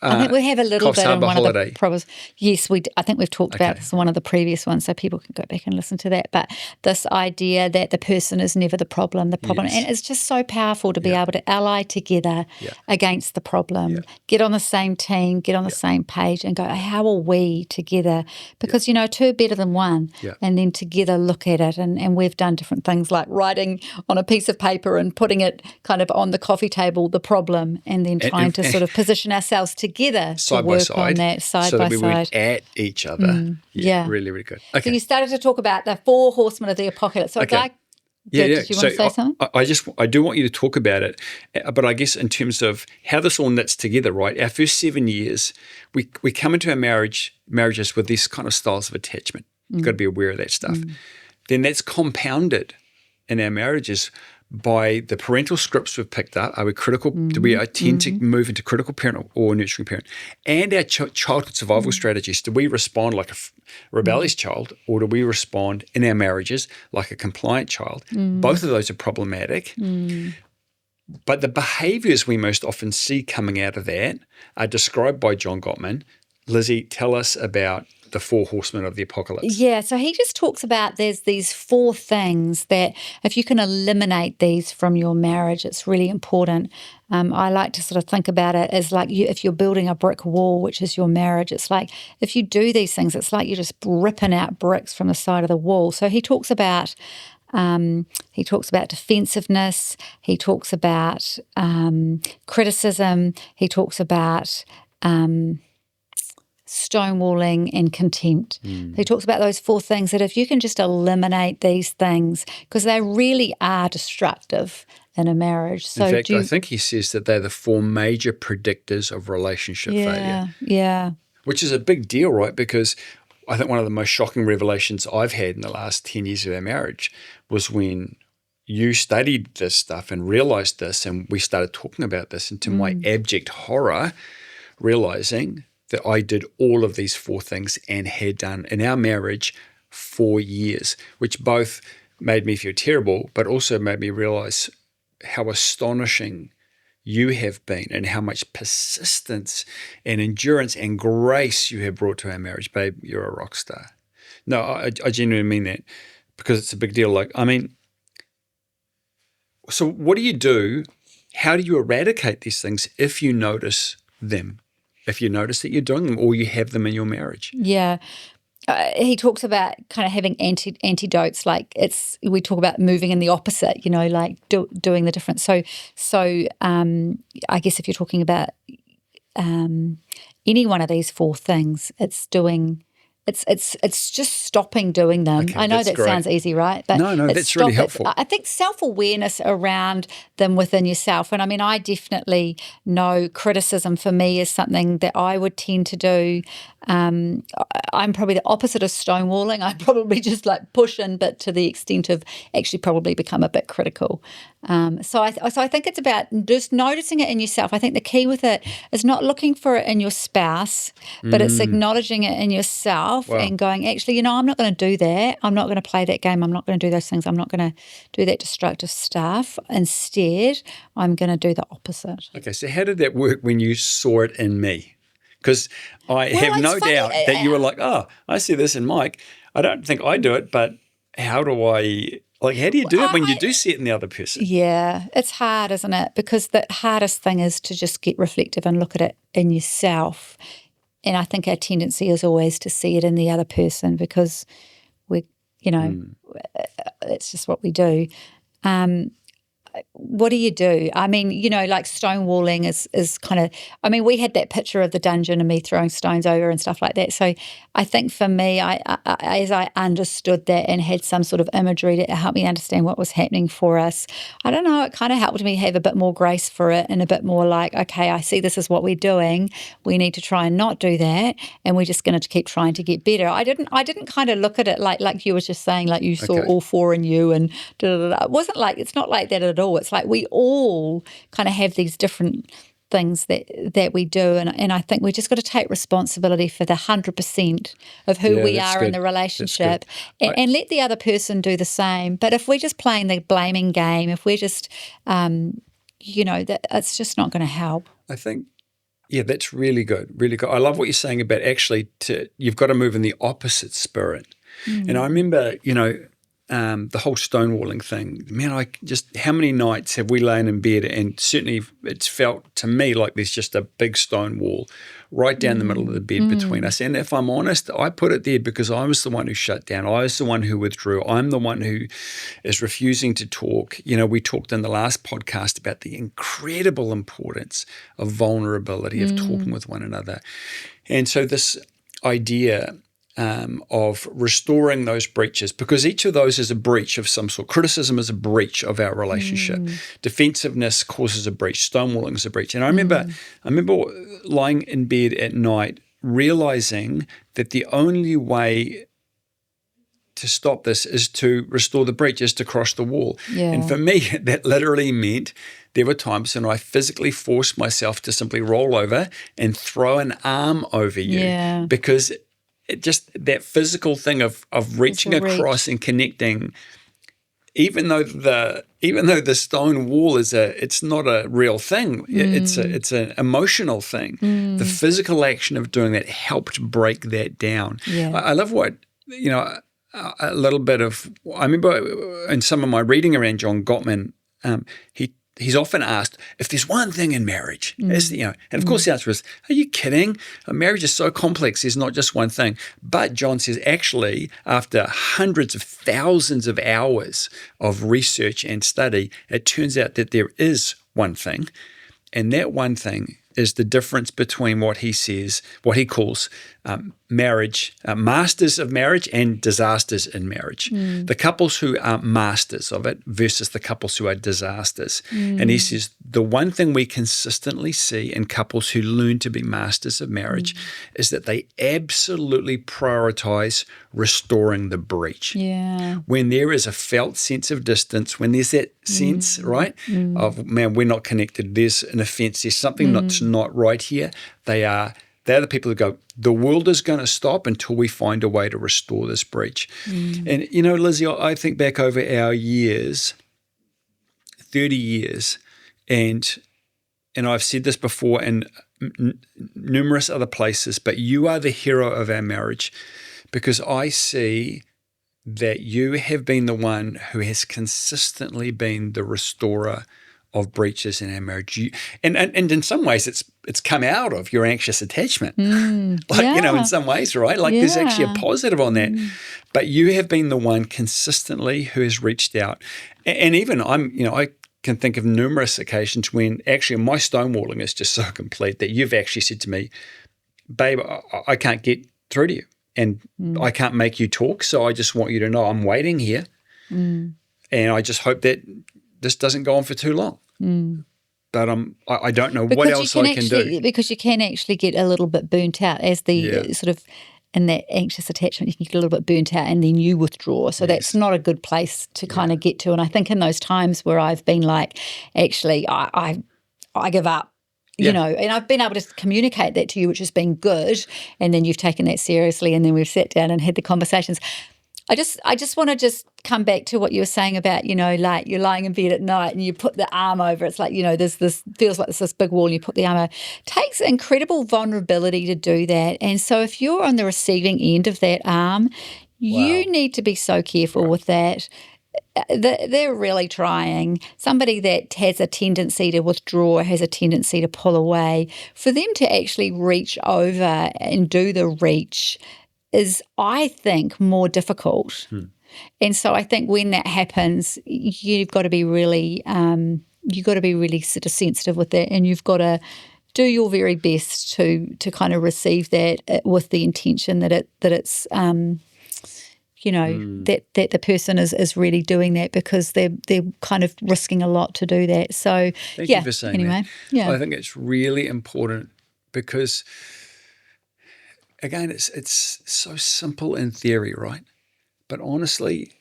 [SPEAKER 1] I think we have a little bit on one
[SPEAKER 2] holiday.
[SPEAKER 1] of the problems. Yes, I think we've talked about this in one of the previous ones, so people can go back and listen to that. But this idea that the person is never the problem, and it's just so powerful to be able to ally together against the problem, get on the same team, get on the same page and go, how are we together? Because, two are better than one, and then together look at it. And we've done different things like writing on a piece of paper and putting it kind of on the coffee table, the problem, and then trying to sort of position ourselves together
[SPEAKER 2] side
[SPEAKER 1] to work
[SPEAKER 2] by side,
[SPEAKER 1] on that side
[SPEAKER 2] so
[SPEAKER 1] by
[SPEAKER 2] that we
[SPEAKER 1] side.
[SPEAKER 2] went at each other. Really, really good. Okay.
[SPEAKER 1] So you started to talk about the 4 horsemen of the apocalypse. So did you want to say something?
[SPEAKER 2] I do want you to talk about it, but I guess in terms of how this all knits together, right? Our first 7 years, we come into our marriages with these kind of styles of attachment. You've got to be aware of that stuff. Then that's compounded in our marriages by the parental scripts we've picked up. Are we critical? Do we tend to move into critical parent or nurturing parent? And our childhood survival strategies. Do we respond like a rebellious child, or do we respond in our marriages like a compliant child? Both of those are problematic. But the behaviours we most often see coming out of that are described by John Gottman. Lizzie, tell us about the 4 horsemen of the apocalypse.
[SPEAKER 1] Yeah, so he just talks about there's these 4 things that if you can eliminate these from your marriage, it's really important. I like to sort of think about it as like if you're building a brick wall, which is your marriage, it's like if you do these things, it's like you're just ripping out bricks from the side of the wall. So he talks about defensiveness, he talks about criticism, he talks about stonewalling and contempt. He talks about those 4 things that if you can just eliminate these things, because they really are destructive in a marriage. So
[SPEAKER 2] in fact, I think he says that they're the 4 major predictors of relationship failure.
[SPEAKER 1] Yeah.
[SPEAKER 2] Which is a big deal, right? Because I think one of the most shocking revelations I've had in the last 10 years of our marriage was when you studied this stuff and realized this, and we started talking about this, and to my abject horror, realizing that I did all of these 4 things and had done in our marriage for years, which both made me feel terrible, but also made me realize how astonishing you have been and how much persistence and endurance and grace you have brought to our marriage. Babe, you're a rock star. No, I genuinely mean that because it's a big deal. So what do you do? How do you eradicate these things if you notice them? If you notice that you're doing them or you have them in your marriage?
[SPEAKER 1] Yeah. He talks about kind of having antidotes, we talk about moving in the opposite, doing the different. So I guess if you're talking about any one of these four things, it's doing. It's just stopping doing them.
[SPEAKER 2] Okay,
[SPEAKER 1] I know that
[SPEAKER 2] great.
[SPEAKER 1] sounds easy, right? But
[SPEAKER 2] no, that's really helpful.
[SPEAKER 1] I think self-awareness around them within yourself. And I mean, I definitely know criticism for me is something that I would tend to do. I'm probably the opposite of stonewalling. I probably just push in, but to the extent of actually probably become a bit critical. So I think it's about just noticing it in yourself. I think the key with it is not looking for it in your spouse, but it's acknowledging it in yourself and going, actually, I'm not going to do that. I'm not going to play that game. I'm not going to do those things. I'm not going to do that destructive stuff. Instead, I'm going to do the opposite.
[SPEAKER 2] Okay, so how did that work when you saw it in me? Because I have no doubt that you were like, oh, I see this in Mike. I don't think I do it, but how do you do it when you do see it in the other person?
[SPEAKER 1] Yeah, it's hard, isn't it? Because the hardest thing is to just get reflective and look at it in yourself. And I think our tendency is always to see it in the other person because it's just what we do. What do you do? I mean, stonewalling is kind of, I mean, we had that picture of the dungeon and me throwing stones over and stuff like that. So I think for me, as I understood that and had some sort of imagery to help me understand what was happening for us, I don't know, it kind of helped me have a bit more grace for it and a bit more okay, I see this is what we're doing. We need to try and not do that. And we're just going to keep trying to get better. I didn't kind of look at it like you were just saying, like you saw all four in you and da-da-da-da. It wasn't it's not like that at all. It's like we all kind of have these different things that we do, and I think we just got to take responsibility for the 100% of who we are in the relationship and let the other person do the same. But if we're just playing the blaming game, if we're just that it's just not going to help.
[SPEAKER 2] I think that's really good, really good. I love what you're saying about actually you've got to move in the opposite spirit. And I remember the whole stonewalling thing, man, how many nights have we lain in bed and certainly it's felt to me like there's just a big stone wall right down the middle of the bed between us. And if I'm honest, I put it there because I was the one who shut down. I was the one who withdrew. I'm the one who is refusing to talk. We talked in the last podcast about the incredible importance of vulnerability, of talking with one another. And so this idea of restoring those breaches, because each of those is a breach of some sort. Criticism is a breach of our relationship. Defensiveness causes a breach. Stonewalling is a breach. And I remember lying in bed at night realizing that the only way to stop this is to restore the breach, is to cross the wall. Yeah. And for me, that literally meant there were times when I physically forced myself to simply roll over and throw an arm over you because that physical thing of reaching across and connecting, even though the stone wall it's not a real thing, it's an emotional thing. The physical action of doing that helped break that down. I love what a little bit of. I remember in some of my reading around John Gottman, he's often asked if there's one thing in marriage, and of course the answer is, are you kidding? A marriage is so complex, there's not just one thing. But John says, actually, after hundreds of thousands of hours of research and study, it turns out that there is one thing, and that one thing is the difference between what he calls marriage, masters of marriage and disasters in marriage. The couples who are masters of it versus the couples who are disasters. And he says the one thing we consistently see in couples who learn to be masters of marriage is that they absolutely prioritize restoring the breach. Yeah. When there is a felt sense of distance, when there's that sense, right, of, man, we're not connected, there's an offense, there's something that's not right here, they're the people who go, the world is going to stop until we find a way to restore this breach. And, Lizzie, I think back over our years, 30 years, and and I've said this before in numerous other places, but you are the hero of our marriage, because I see that you have been the one who has consistently been the restorer of breaches in our marriage. And in some ways it's come out of your anxious attachment. In some ways, right? Like there's actually a positive on that. But you have been the one consistently who has reached out. And even I can think of numerous occasions when actually my stonewalling is just so complete that you've actually said to me, babe, I can't get through to you and I can't make you talk. So I just want you to know I'm waiting here. And I just hope that this doesn't go on for too long. But I don't know what else I can do.
[SPEAKER 1] Because you can actually get a little bit burnt out as the sort of in that anxious attachment, you can get a little bit burnt out and then you withdraw. So that's not a good place to kind of get to. And I think in those times where I've been like, actually, I give up, you know, and I've been able to communicate that to you, which has been good. And then you've taken that seriously and then we've sat down and had the conversations. I just want to just come back to what you were saying about, you know, like you're lying in bed at night and you put the arm over. It's like, you know, there's this, feels like there's this big wall and you put the arm over. It takes incredible vulnerability to do that. And so if you're on the receiving end of that arm, you need to be so careful with that. They're really trying. Somebody that has a tendency to withdraw, has a tendency to pull away, for them to actually reach over and do the reach is, I think, more difficult. And so I think when that happens, you've got to be really sort of sensitive with that, and you've got to do your very best to kind of receive that with the intention that it's you know, that the person is really doing that because they're kind of risking a lot to do that. So
[SPEAKER 2] Thank you for saying that.
[SPEAKER 1] Yeah.
[SPEAKER 2] I think it's really important because, again, it's so simple in theory, right? But honestly,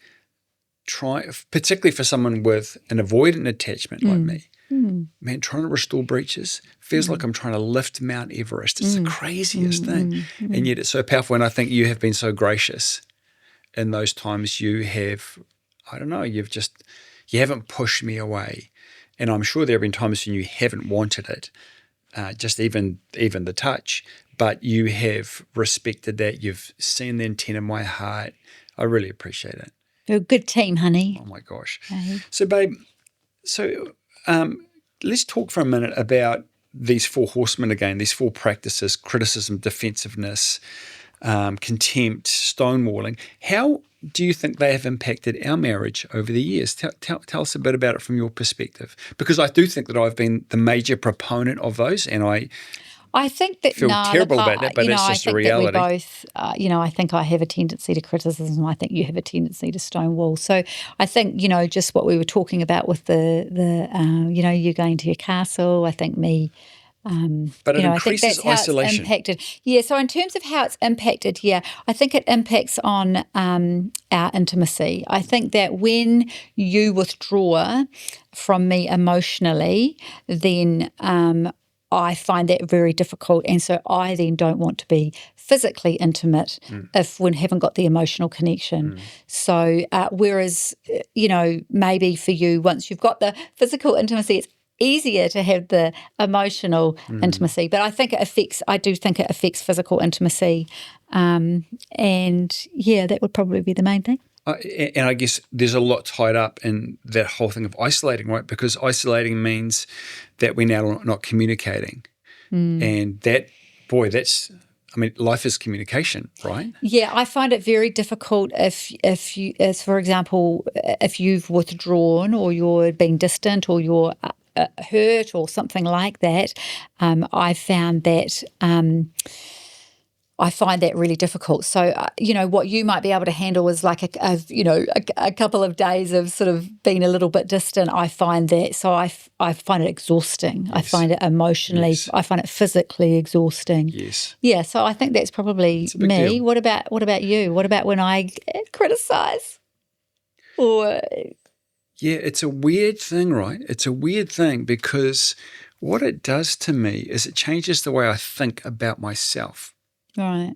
[SPEAKER 2] particularly for someone with an avoidant attachment like me, man, trying to restore breaches feels like I'm trying to lift Mount Everest. It's the craziest thing. And yet it's so powerful. And I think you have been so gracious in those times. You have, I don't know, you haven't pushed me away. And I'm sure there have been times when you haven't wanted it, just even the touch. But you have respected that. You've seen the intent of my heart. I really appreciate it.
[SPEAKER 1] You're a good team, honey.
[SPEAKER 2] Oh, my gosh.
[SPEAKER 1] Okay.
[SPEAKER 2] So, babe, let's talk for a minute about these 4 horsemen again, these 4 practices: criticism, defensiveness, contempt, stonewalling. How do you think they have impacted our marriage over the years? Tell us a bit about it from your perspective, because I do think that I've been the major proponent of those, and I think that feel terrible about that, but it's just a reality.
[SPEAKER 1] That we both, I think I have a tendency to criticism. I think you have a tendency to stonewall. So I think, you know, just what we were talking about with the you going to your castle. I think me.
[SPEAKER 2] But it increases isolation.
[SPEAKER 1] It's impacted. Yeah. So in terms of how it's impacted, I think it impacts on our intimacy. I think that when you withdraw from me emotionally, then I find that very difficult, and so I then don't want to be physically intimate if we haven't got the emotional connection. So whereas, you know, maybe for you, once you've got the physical intimacy, it's easier to have the emotional intimacy. But I do think it affects physical intimacy, and that would probably be the main thing.
[SPEAKER 2] And I guess there's a lot tied up in that whole thing of isolating, right? Because isolating means that we're now not communicating. And life is communication, right?
[SPEAKER 1] Yeah, I find it very difficult if you, as for example, if you've withdrawn or you're being distant or you're hurt or something like that. I find that really difficult. So, what you might be able to handle is like a couple of days of sort of being a little bit distant. I find that, so I find it exhausting. Yes. I find it emotionally, yes. I find it physically exhausting.
[SPEAKER 2] Yes.
[SPEAKER 1] Yeah, so I think that's probably me.
[SPEAKER 2] Deal.
[SPEAKER 1] What about you? What about when I criticize? Or...
[SPEAKER 2] Yeah, it's a weird thing, right? It's a weird thing because what it does to me is it changes the way I think about myself.
[SPEAKER 1] Right.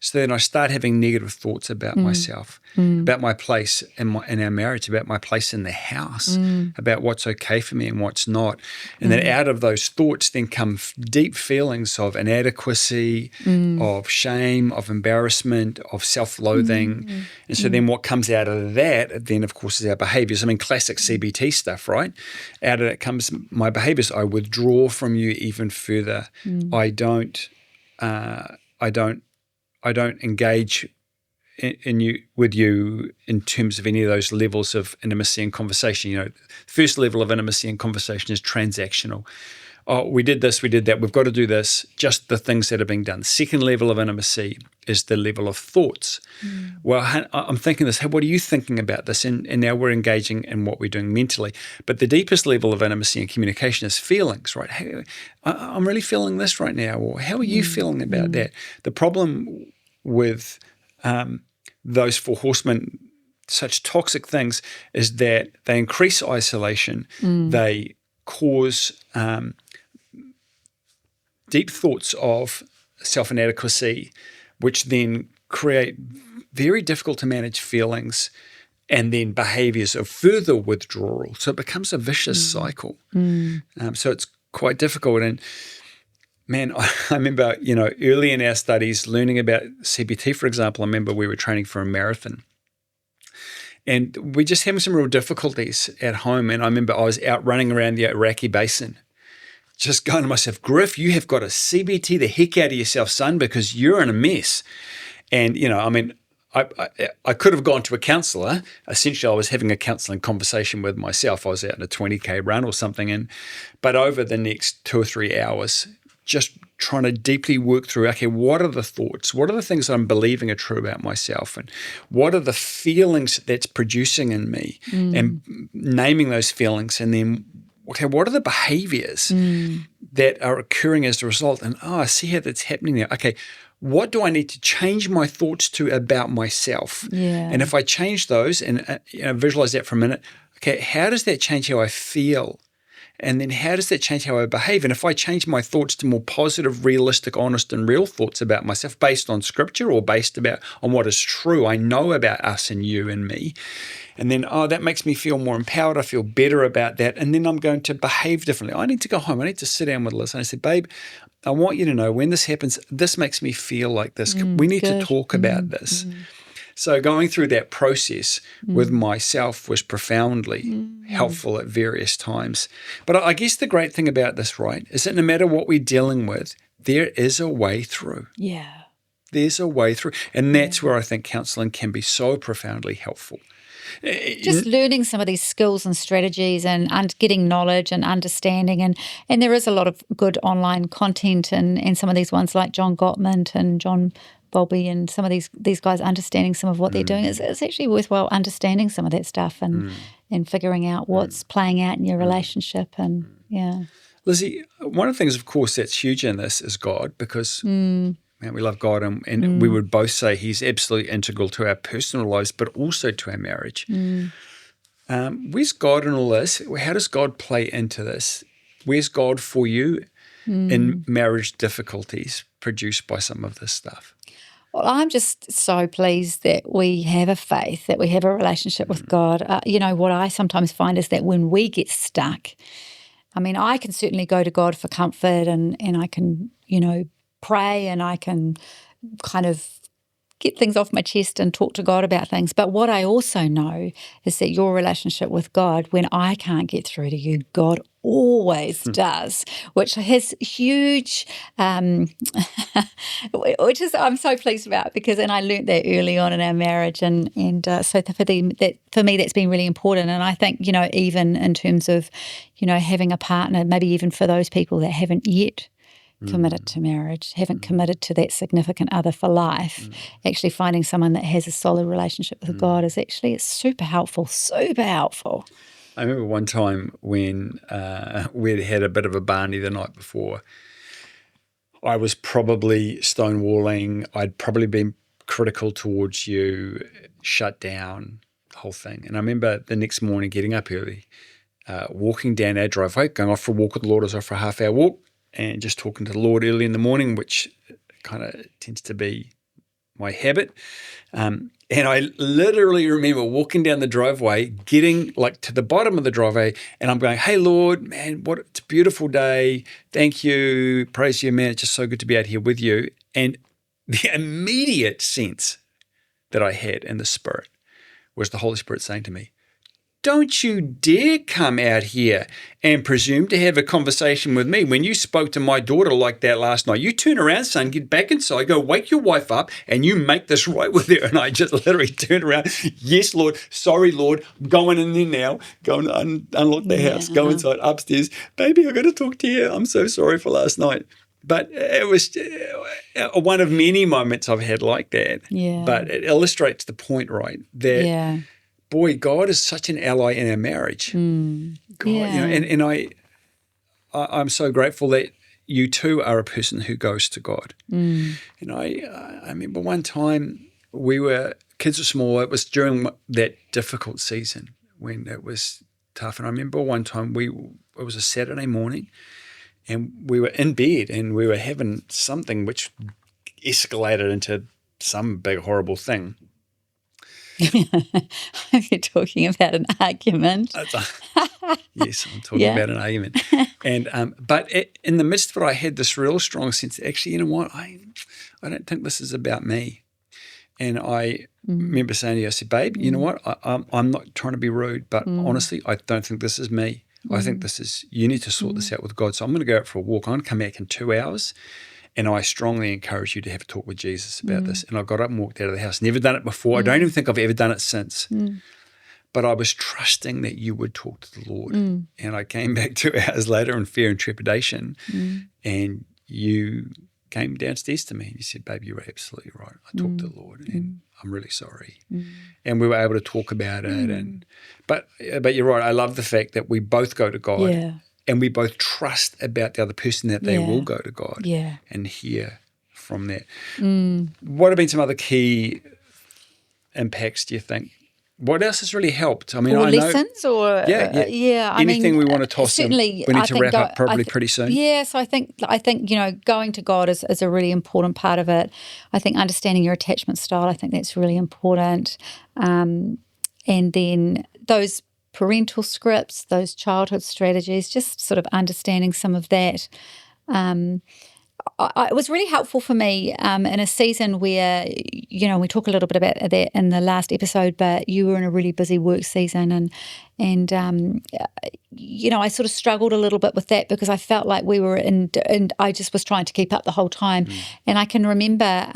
[SPEAKER 2] So then I start having negative thoughts about myself, about my place in our marriage, about my place in the house, about what's okay for me and what's not. And then out of those thoughts then come deep feelings of inadequacy, of shame, of embarrassment, of self-loathing. And so then what comes out of that then, of course, is our behaviors. I mean, classic CBT stuff, right? Out of that comes my behaviors. I withdraw from you even further. I don't engage with you in terms of any of those levels of intimacy and conversation. First level of intimacy and conversation is transactional. Oh, we did this, we did that, we've got to do this, just the things that are being done. Second level of intimacy is the level of thoughts. Well, I'm thinking this, hey, what are you thinking about this? And now we're engaging in what we're doing mentally. But the deepest level of intimacy and communication is feelings, right? Hey, I'm really feeling this right now, or how are you feeling about that? The problem with those four horsemen, such toxic things, is that they increase isolation, they cause deep thoughts of self-inadequacy, which then create very difficult to manage feelings and then behaviors of further withdrawal. So it becomes a vicious cycle. So it's quite difficult. And man, I remember, early in our studies learning about CBT, for example, I remember we were training for a marathon. And we just having some real difficulties at home. And I remember I was out running around the Iraqi basin, just going to myself, Griff, you have got to CBT the heck out of yourself, son, because you're in a mess. And, I could have gone to a counsellor. Essentially, I was having a counselling conversation with myself. I was out in a 20K run or something. But over the next 2 or 3 hours, just trying to deeply work through, okay, what are the thoughts? What are the things that I'm believing are true about myself? And what are the feelings that's producing in me? And naming those feelings, and then, okay, what are the behaviors that are occurring as a result? And, I see how that's happening now. Okay, what do I need to change my thoughts to about myself?
[SPEAKER 1] Yeah.
[SPEAKER 2] And if I change those and visualize that for a minute, okay, how does that change how I feel? And then how does that change how I behave? And if I change my thoughts to more positive, realistic, honest, and real thoughts about myself based on scripture or based on what is true, I know about us and you and me. And then, that makes me feel more empowered. I feel better about that. And then I'm going to behave differently. I need to go home. I need to sit down with Liz. And I said, babe, I want you to know when this happens, this makes me feel like this. We need to talk about this. So going through that process with myself was profoundly helpful at various times. But I guess the great thing about this, right, is that no matter what we're dealing with, there is a way through.
[SPEAKER 1] Yeah.
[SPEAKER 2] There's a way through. And that's where I think counselling can be so profoundly helpful.
[SPEAKER 1] Just learning some of these skills and strategies and getting knowledge and understanding. And there is a lot of good online content and some of these ones like John Gottman and John Bowlby and some of these guys understanding some of what they're doing. It's actually worthwhile understanding some of that stuff and figuring out what's playing out in your relationship. And
[SPEAKER 2] Lizzie, one of the things, of course, that's huge in this is God, because man, we love God, and we would both say He's absolutely integral to our personal lives, but also to our marriage. Where's God in all this? How does God play into this? Where's God for you in marriage difficulties produced by some of this stuff?
[SPEAKER 1] Well, I'm just so pleased that we have a faith, that we have a relationship with God. What I sometimes find is that when we get stuck, I mean, I can certainly go to God for comfort and I can, pray and I can kind of get things off my chest and talk to God about things. But what I also know is that your relationship with God, when I can't get through to you, God always does, which has huge, which is I'm so pleased about and I learnt that early on in our marriage, and so for me that's been really important. And I think even in terms of having a partner, maybe even for those people that haven't yet committed to marriage, haven't committed to that significant other for life, actually finding someone that has a solid relationship with God it's super helpful, super helpful.
[SPEAKER 2] I remember one time when we'd had a bit of a barney the night before. I was probably stonewalling. I'd probably been critical towards you, shut down, the whole thing. And I remember the next morning getting up early, walking down our driveway, going off for a walk with the Lord. I was off for a half-hour walk, and just talking to the Lord early in the morning, which kind of tends to be habit. And I literally remember walking down the driveway, getting like to the bottom of the driveway, and I'm going, "Hey, Lord, man, it's a beautiful day. Thank you. Praise you, man. It's just so good to be out here with you." And the immediate sense that I had in the Spirit was the Holy Spirit saying to me, "Don't you dare come out here and presume to have a conversation with me. When you spoke to my daughter like that last night, you turn around, son, get back inside, go wake your wife up, and you make this right with her." And I just literally turned around. "Yes, Lord. Sorry, Lord. I'm going in there now. Go and unlock the house. Go inside upstairs. Baby, I got to talk to you. I'm so sorry for last night." But it was one of many moments I've had like that.
[SPEAKER 1] Yeah.
[SPEAKER 2] But it illustrates the point, right? That boy, God is such an ally in our marriage. God, and I'm so grateful that you too are a person who goes to God. And I remember one time kids were small. It was during that difficult season when it was tough. And I remember one time it was a Saturday morning, and we were in bed and we were having something which escalated into some big horrible thing.
[SPEAKER 1] You're talking about an argument.
[SPEAKER 2] Yes, I'm talking about an argument. And but in the midst of it, I had this real strong sense that actually, you know what, I don't think this is about me. And I remember saying to you, I said, "Babe, you know what, I'm not trying to be rude, but honestly, I don't think this is me. I think you need to sort this out with God. So I'm going to go out for a walk. I'm going to come back in 2 hours. And I strongly encourage you to have a talk with Jesus about this." And I got up and walked out of the house. Never done it before. I don't even think I've ever done it since. But I was trusting that you would talk to the Lord. And I came back 2 hours later in fear and trepidation. And you came downstairs to me and you said, "Babe, you were absolutely right. I talked to the Lord and I'm really sorry." And we were able to talk about it. But you're right. I love the fact that we both go to God.
[SPEAKER 1] Yeah.
[SPEAKER 2] And we both trust about the other person that they will go to God and hear from that. What have been some other key impacts, do you think? What else has really helped? I mean,
[SPEAKER 1] Or
[SPEAKER 2] I
[SPEAKER 1] lessons
[SPEAKER 2] know,
[SPEAKER 1] or
[SPEAKER 2] anything we want to toss in.
[SPEAKER 1] certainly,
[SPEAKER 2] We need to wrap up probably pretty soon.
[SPEAKER 1] Yeah, so I think going to God is a really important part of it. I think understanding your attachment style, I think that's really important. And then those parental scripts, those childhood strategies, just sort of understanding some of that. It was really helpful for me in a season where, we talk a little bit about that in the last episode, but you were in a really busy work season and I sort of struggled a little bit with that because I felt like we were and I just was trying to keep up the whole time. And I can remember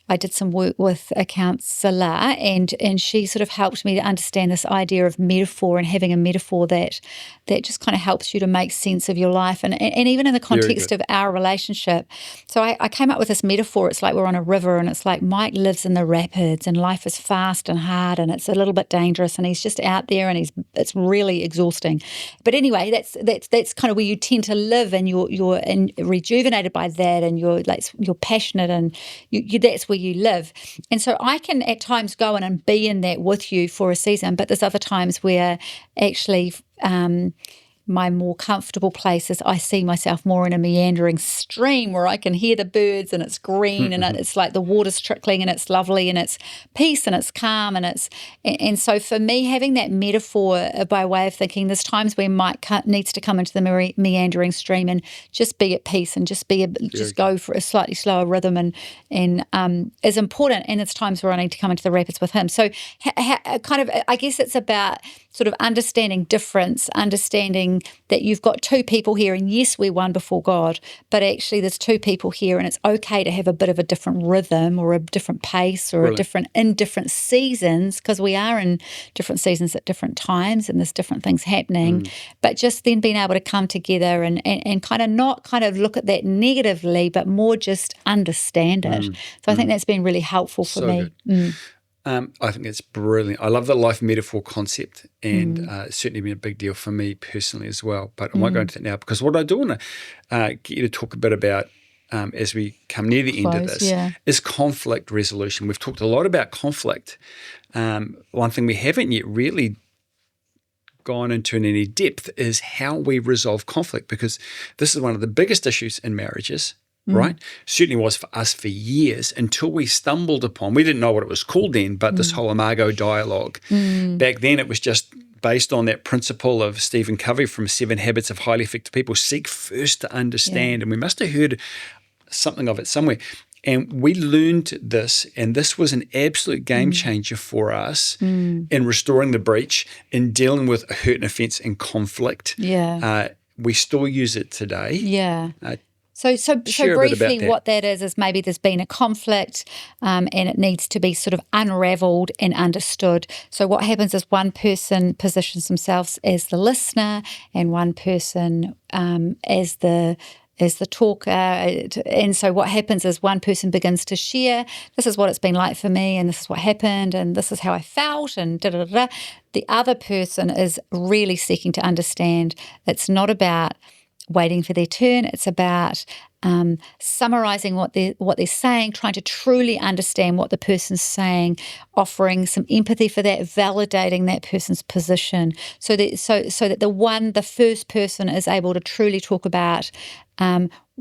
[SPEAKER 1] I did some work with a counsellor and she sort of helped me to understand this idea of metaphor and having a metaphor that just kind of helps you to make sense of your life and even in the context of our relationship. So I came up with this metaphor. It's like we're on a river and it's like Mike lives in the rapids and life is fast and hard and it's a little bit dangerous and he's just out there and it's really exhausting. But anyway, that's kind of where you tend to live and you're rejuvenated by that and you're passionate and that's where you live. And so I can at times go in and be in that with you for a season, but there's other times where actually my more comfortable places, I see myself more in a meandering stream where I can hear the birds and it's green and it's like the water's trickling and it's lovely and it's peace and it's calm and so for me having that metaphor by way of thinking there's times where Mike needs to come into the meandering stream and just be at peace and just go for a slightly slower rhythm and is important, and it's times where I need to come into the rapids with him. So kind of I guess it's about sort of understanding difference, understanding that you've got two people here and yes, we're one before God, but actually there's two people here and it's okay to have a bit of a different rhythm or a different pace or in different seasons, because we are in different seasons at different times and there's different things happening, but just then being able to come together and kind of not kind of look at that negatively, but more just understand it. So I think that's been really helpful for me.
[SPEAKER 2] I think it's brilliant. I love the life metaphor concept and it's certainly been a big deal for me personally as well. But I won't go into that now because what I do want to get you to talk a bit about as we come near the end of this is conflict resolution. We've talked a lot about conflict. One thing we haven't yet really gone into in any depth is how we resolve conflict, because this is one of the biggest issues in marriages. right? Certainly was for us for years until we stumbled upon, we didn't know what it was called then, but this whole imago dialogue. Back then it was just based on that principle of Stephen Covey from 7 Habits of Highly Effective People, seek first to understand. And we must have heard something of it somewhere. And we learned this, and this was an absolute game changer for us in restoring the breach, in dealing with a hurt and offence and conflict. We still use it today.
[SPEAKER 1] So briefly, what that is maybe there's been a conflict and it needs to be sort of unraveled and understood. So what happens is one person positions themselves as the listener and one person as the talker. And so what happens is one person begins to share, this is what it's been like for me, and this is what happened, and this is how I felt, and da-da-da-da. The other person is really seeking to understand. It's not about waiting for their turn. It's about summarising what they're saying, trying to truly understand what the person's saying, offering some empathy for that, validating that person's position, so that the first person is able to truly talk about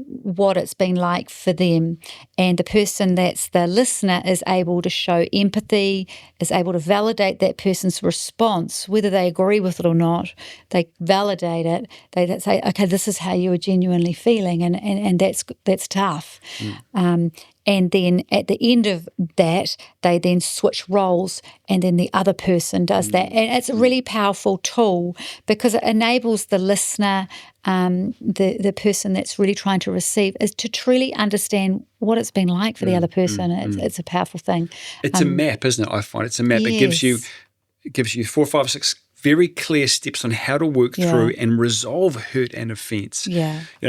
[SPEAKER 1] what it's been like for them, and the person that's the listener is able to show empathy, is able to validate that person's response, whether they agree with it or not. They validate it. They say, okay, this is how you are genuinely feeling, and that's tough. And then at the end of that, they then switch roles, and then the other person does that. And it's a really powerful tool because it enables the listener, the person that's really trying to receive, is to truly understand what it's been like for the other person. It's a powerful thing.
[SPEAKER 2] It's a map, isn't it? I find it's a map.
[SPEAKER 1] Yes.
[SPEAKER 2] It gives you 4, 5, 6 very clear steps on how to work through and resolve hurt and offence.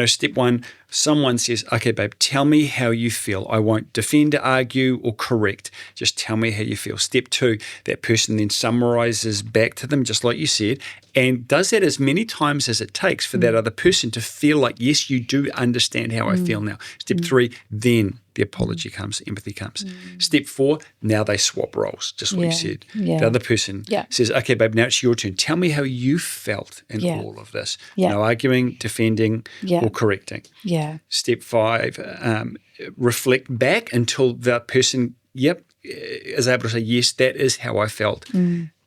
[SPEAKER 2] Step 1, someone says, okay, babe, tell me how you feel. I won't defend, argue, or correct. Just tell me how you feel. Step 2, that person then summarises back to them, just like you said, and does that as many times as it takes for that other person to feel like, yes, you do understand how I feel now. Step 3, then the apology comes, empathy comes. Step 4, now they swap roles, just what you said. The other person says, okay, babe, now it's your turn. Tell me how you felt in all of this. No arguing, defending, or correcting. Step 5, reflect back until that person, is able to say, yes, that is how I felt.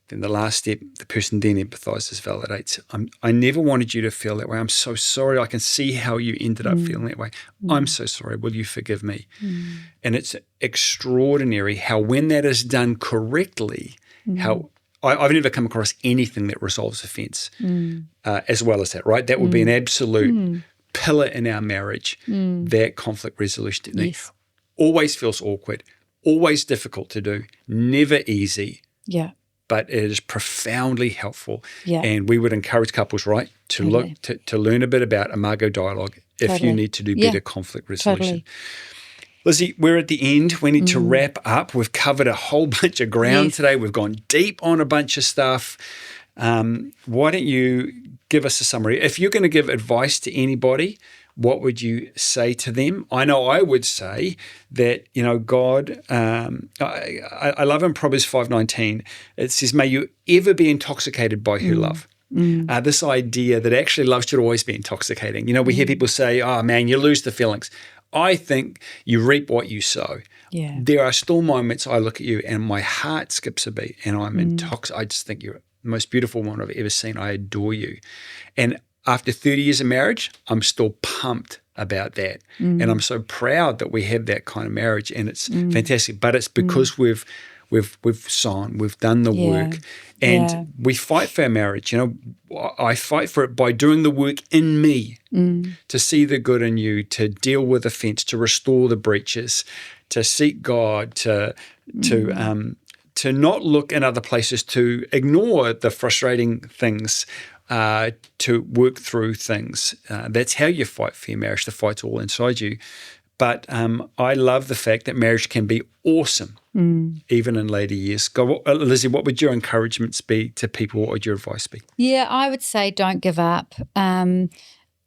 [SPEAKER 2] Then the last step, the person then empathises, validates. I never wanted you to feel that way. I'm so sorry. I can see how you ended up feeling that way. I'm so sorry. Will you forgive me? And it's extraordinary how when that is done correctly, how I've never come across anything that resolves offence as well as that, right? That would be an absolute pillar in our marriage, that conflict resolution technique. Always feels awkward, always difficult to do, never easy. But it is profoundly helpful. And we would encourage couples, right, to look to learn a bit about imago dialogue if you need to do better conflict resolution. Lizzie, we're at the end. We need to wrap up. We've covered a whole bunch of ground today. We've gone deep on a bunch of stuff. Why don't you give us a summary? If you're going to give advice to anybody, what would you say to them? I know I would say that, God, I love in Proverbs 5:19, it says, may you ever be intoxicated by her love. This idea that actually love should always be intoxicating. We hear people say, oh man, you lose the feelings. I think you reap what you sow. There are still moments I look at you and my heart skips a beat and I'm intoxicated. I just think you're the most beautiful one I've ever seen. I adore you. And after 30 years of marriage, I'm still pumped about that. And I'm so proud that we have that kind of marriage, and it's fantastic. But it's because we've sown, we've done the work, and we fight for our marriage. I fight for it by doing the work in me to see the good in you, to deal with offence, to restore the breaches, to seek God, to not look in other places, to ignore the frustrating things, to work through things. That's how you fight for your marriage. The fight's all inside you. But I love the fact that marriage can be awesome, even in later years. Lizzie, what would your encouragements be to people? What would your advice be?
[SPEAKER 1] Yeah, I would say don't give up.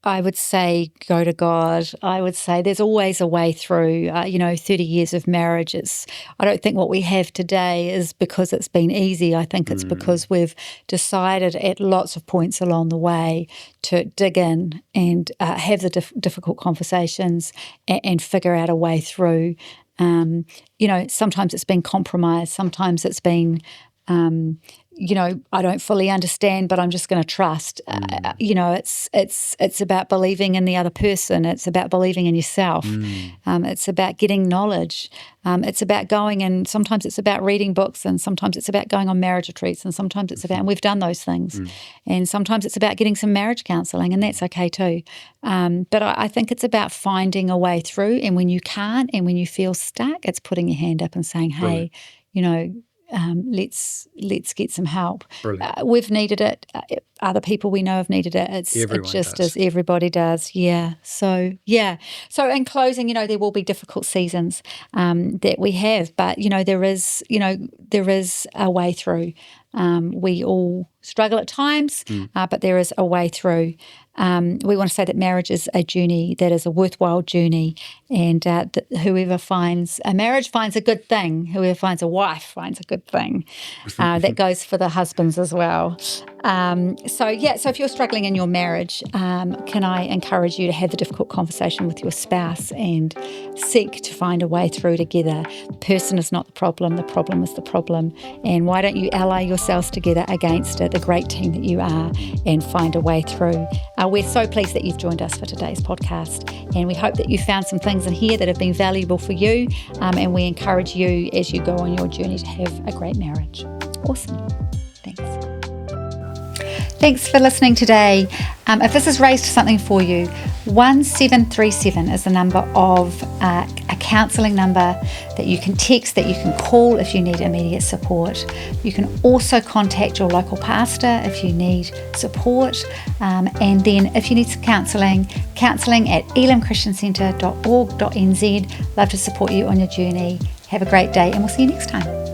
[SPEAKER 1] I would say go to God. I would say there's always a way through. 30 years of marriage. I don't think what we have today is because it's been easy. I think it's because we've decided at lots of points along the way to dig in and have the difficult conversations and figure out a way through. Sometimes it's been compromise. Sometimes it's been I don't fully understand, but I'm just going to trust. It's about believing in the other person. It's about believing in yourself. It's about getting knowledge. It's about going, and sometimes it's about reading books, and sometimes it's about going on marriage retreats, and sometimes it's about, and we've done those things, and sometimes it's about getting some marriage counselling, and that's okay too. But I think it's about finding a way through, and when you can't, and when you feel stuck, it's putting your hand up and saying, hey, let's get some help. We've needed it. Other people we know have needed it. As everybody does. Yeah. So in closing, there will be difficult seasons that we have, but there is a way through. We all struggle at times, but there is a way through. We want to say that marriage is a journey, that is a worthwhile journey, and whoever finds a marriage finds a good thing. Whoever finds a wife finds a good thing. That goes for the husbands as well. So if you're struggling in your marriage, can I encourage you to have the difficult conversation with your spouse and seek to find a way through together. The person is not the problem is the problem. And why don't you ally yourselves together against it, the great team that you are, and find a way through. We're so pleased that you've joined us for today's podcast, and we hope that you found some things in here that have been valuable for you, and we encourage you as you go on your journey to have a great marriage. Awesome. Thanks. Thanks for listening today. If this has raised something for you, 1737 is the number of a counselling number that you can text, that you can call if you need immediate support. You can also contact your local pastor if you need support. And then if you need some counselling at elimchristiancentre.org.nz. Love to support you on your journey. Have a great day, and we'll see you next time.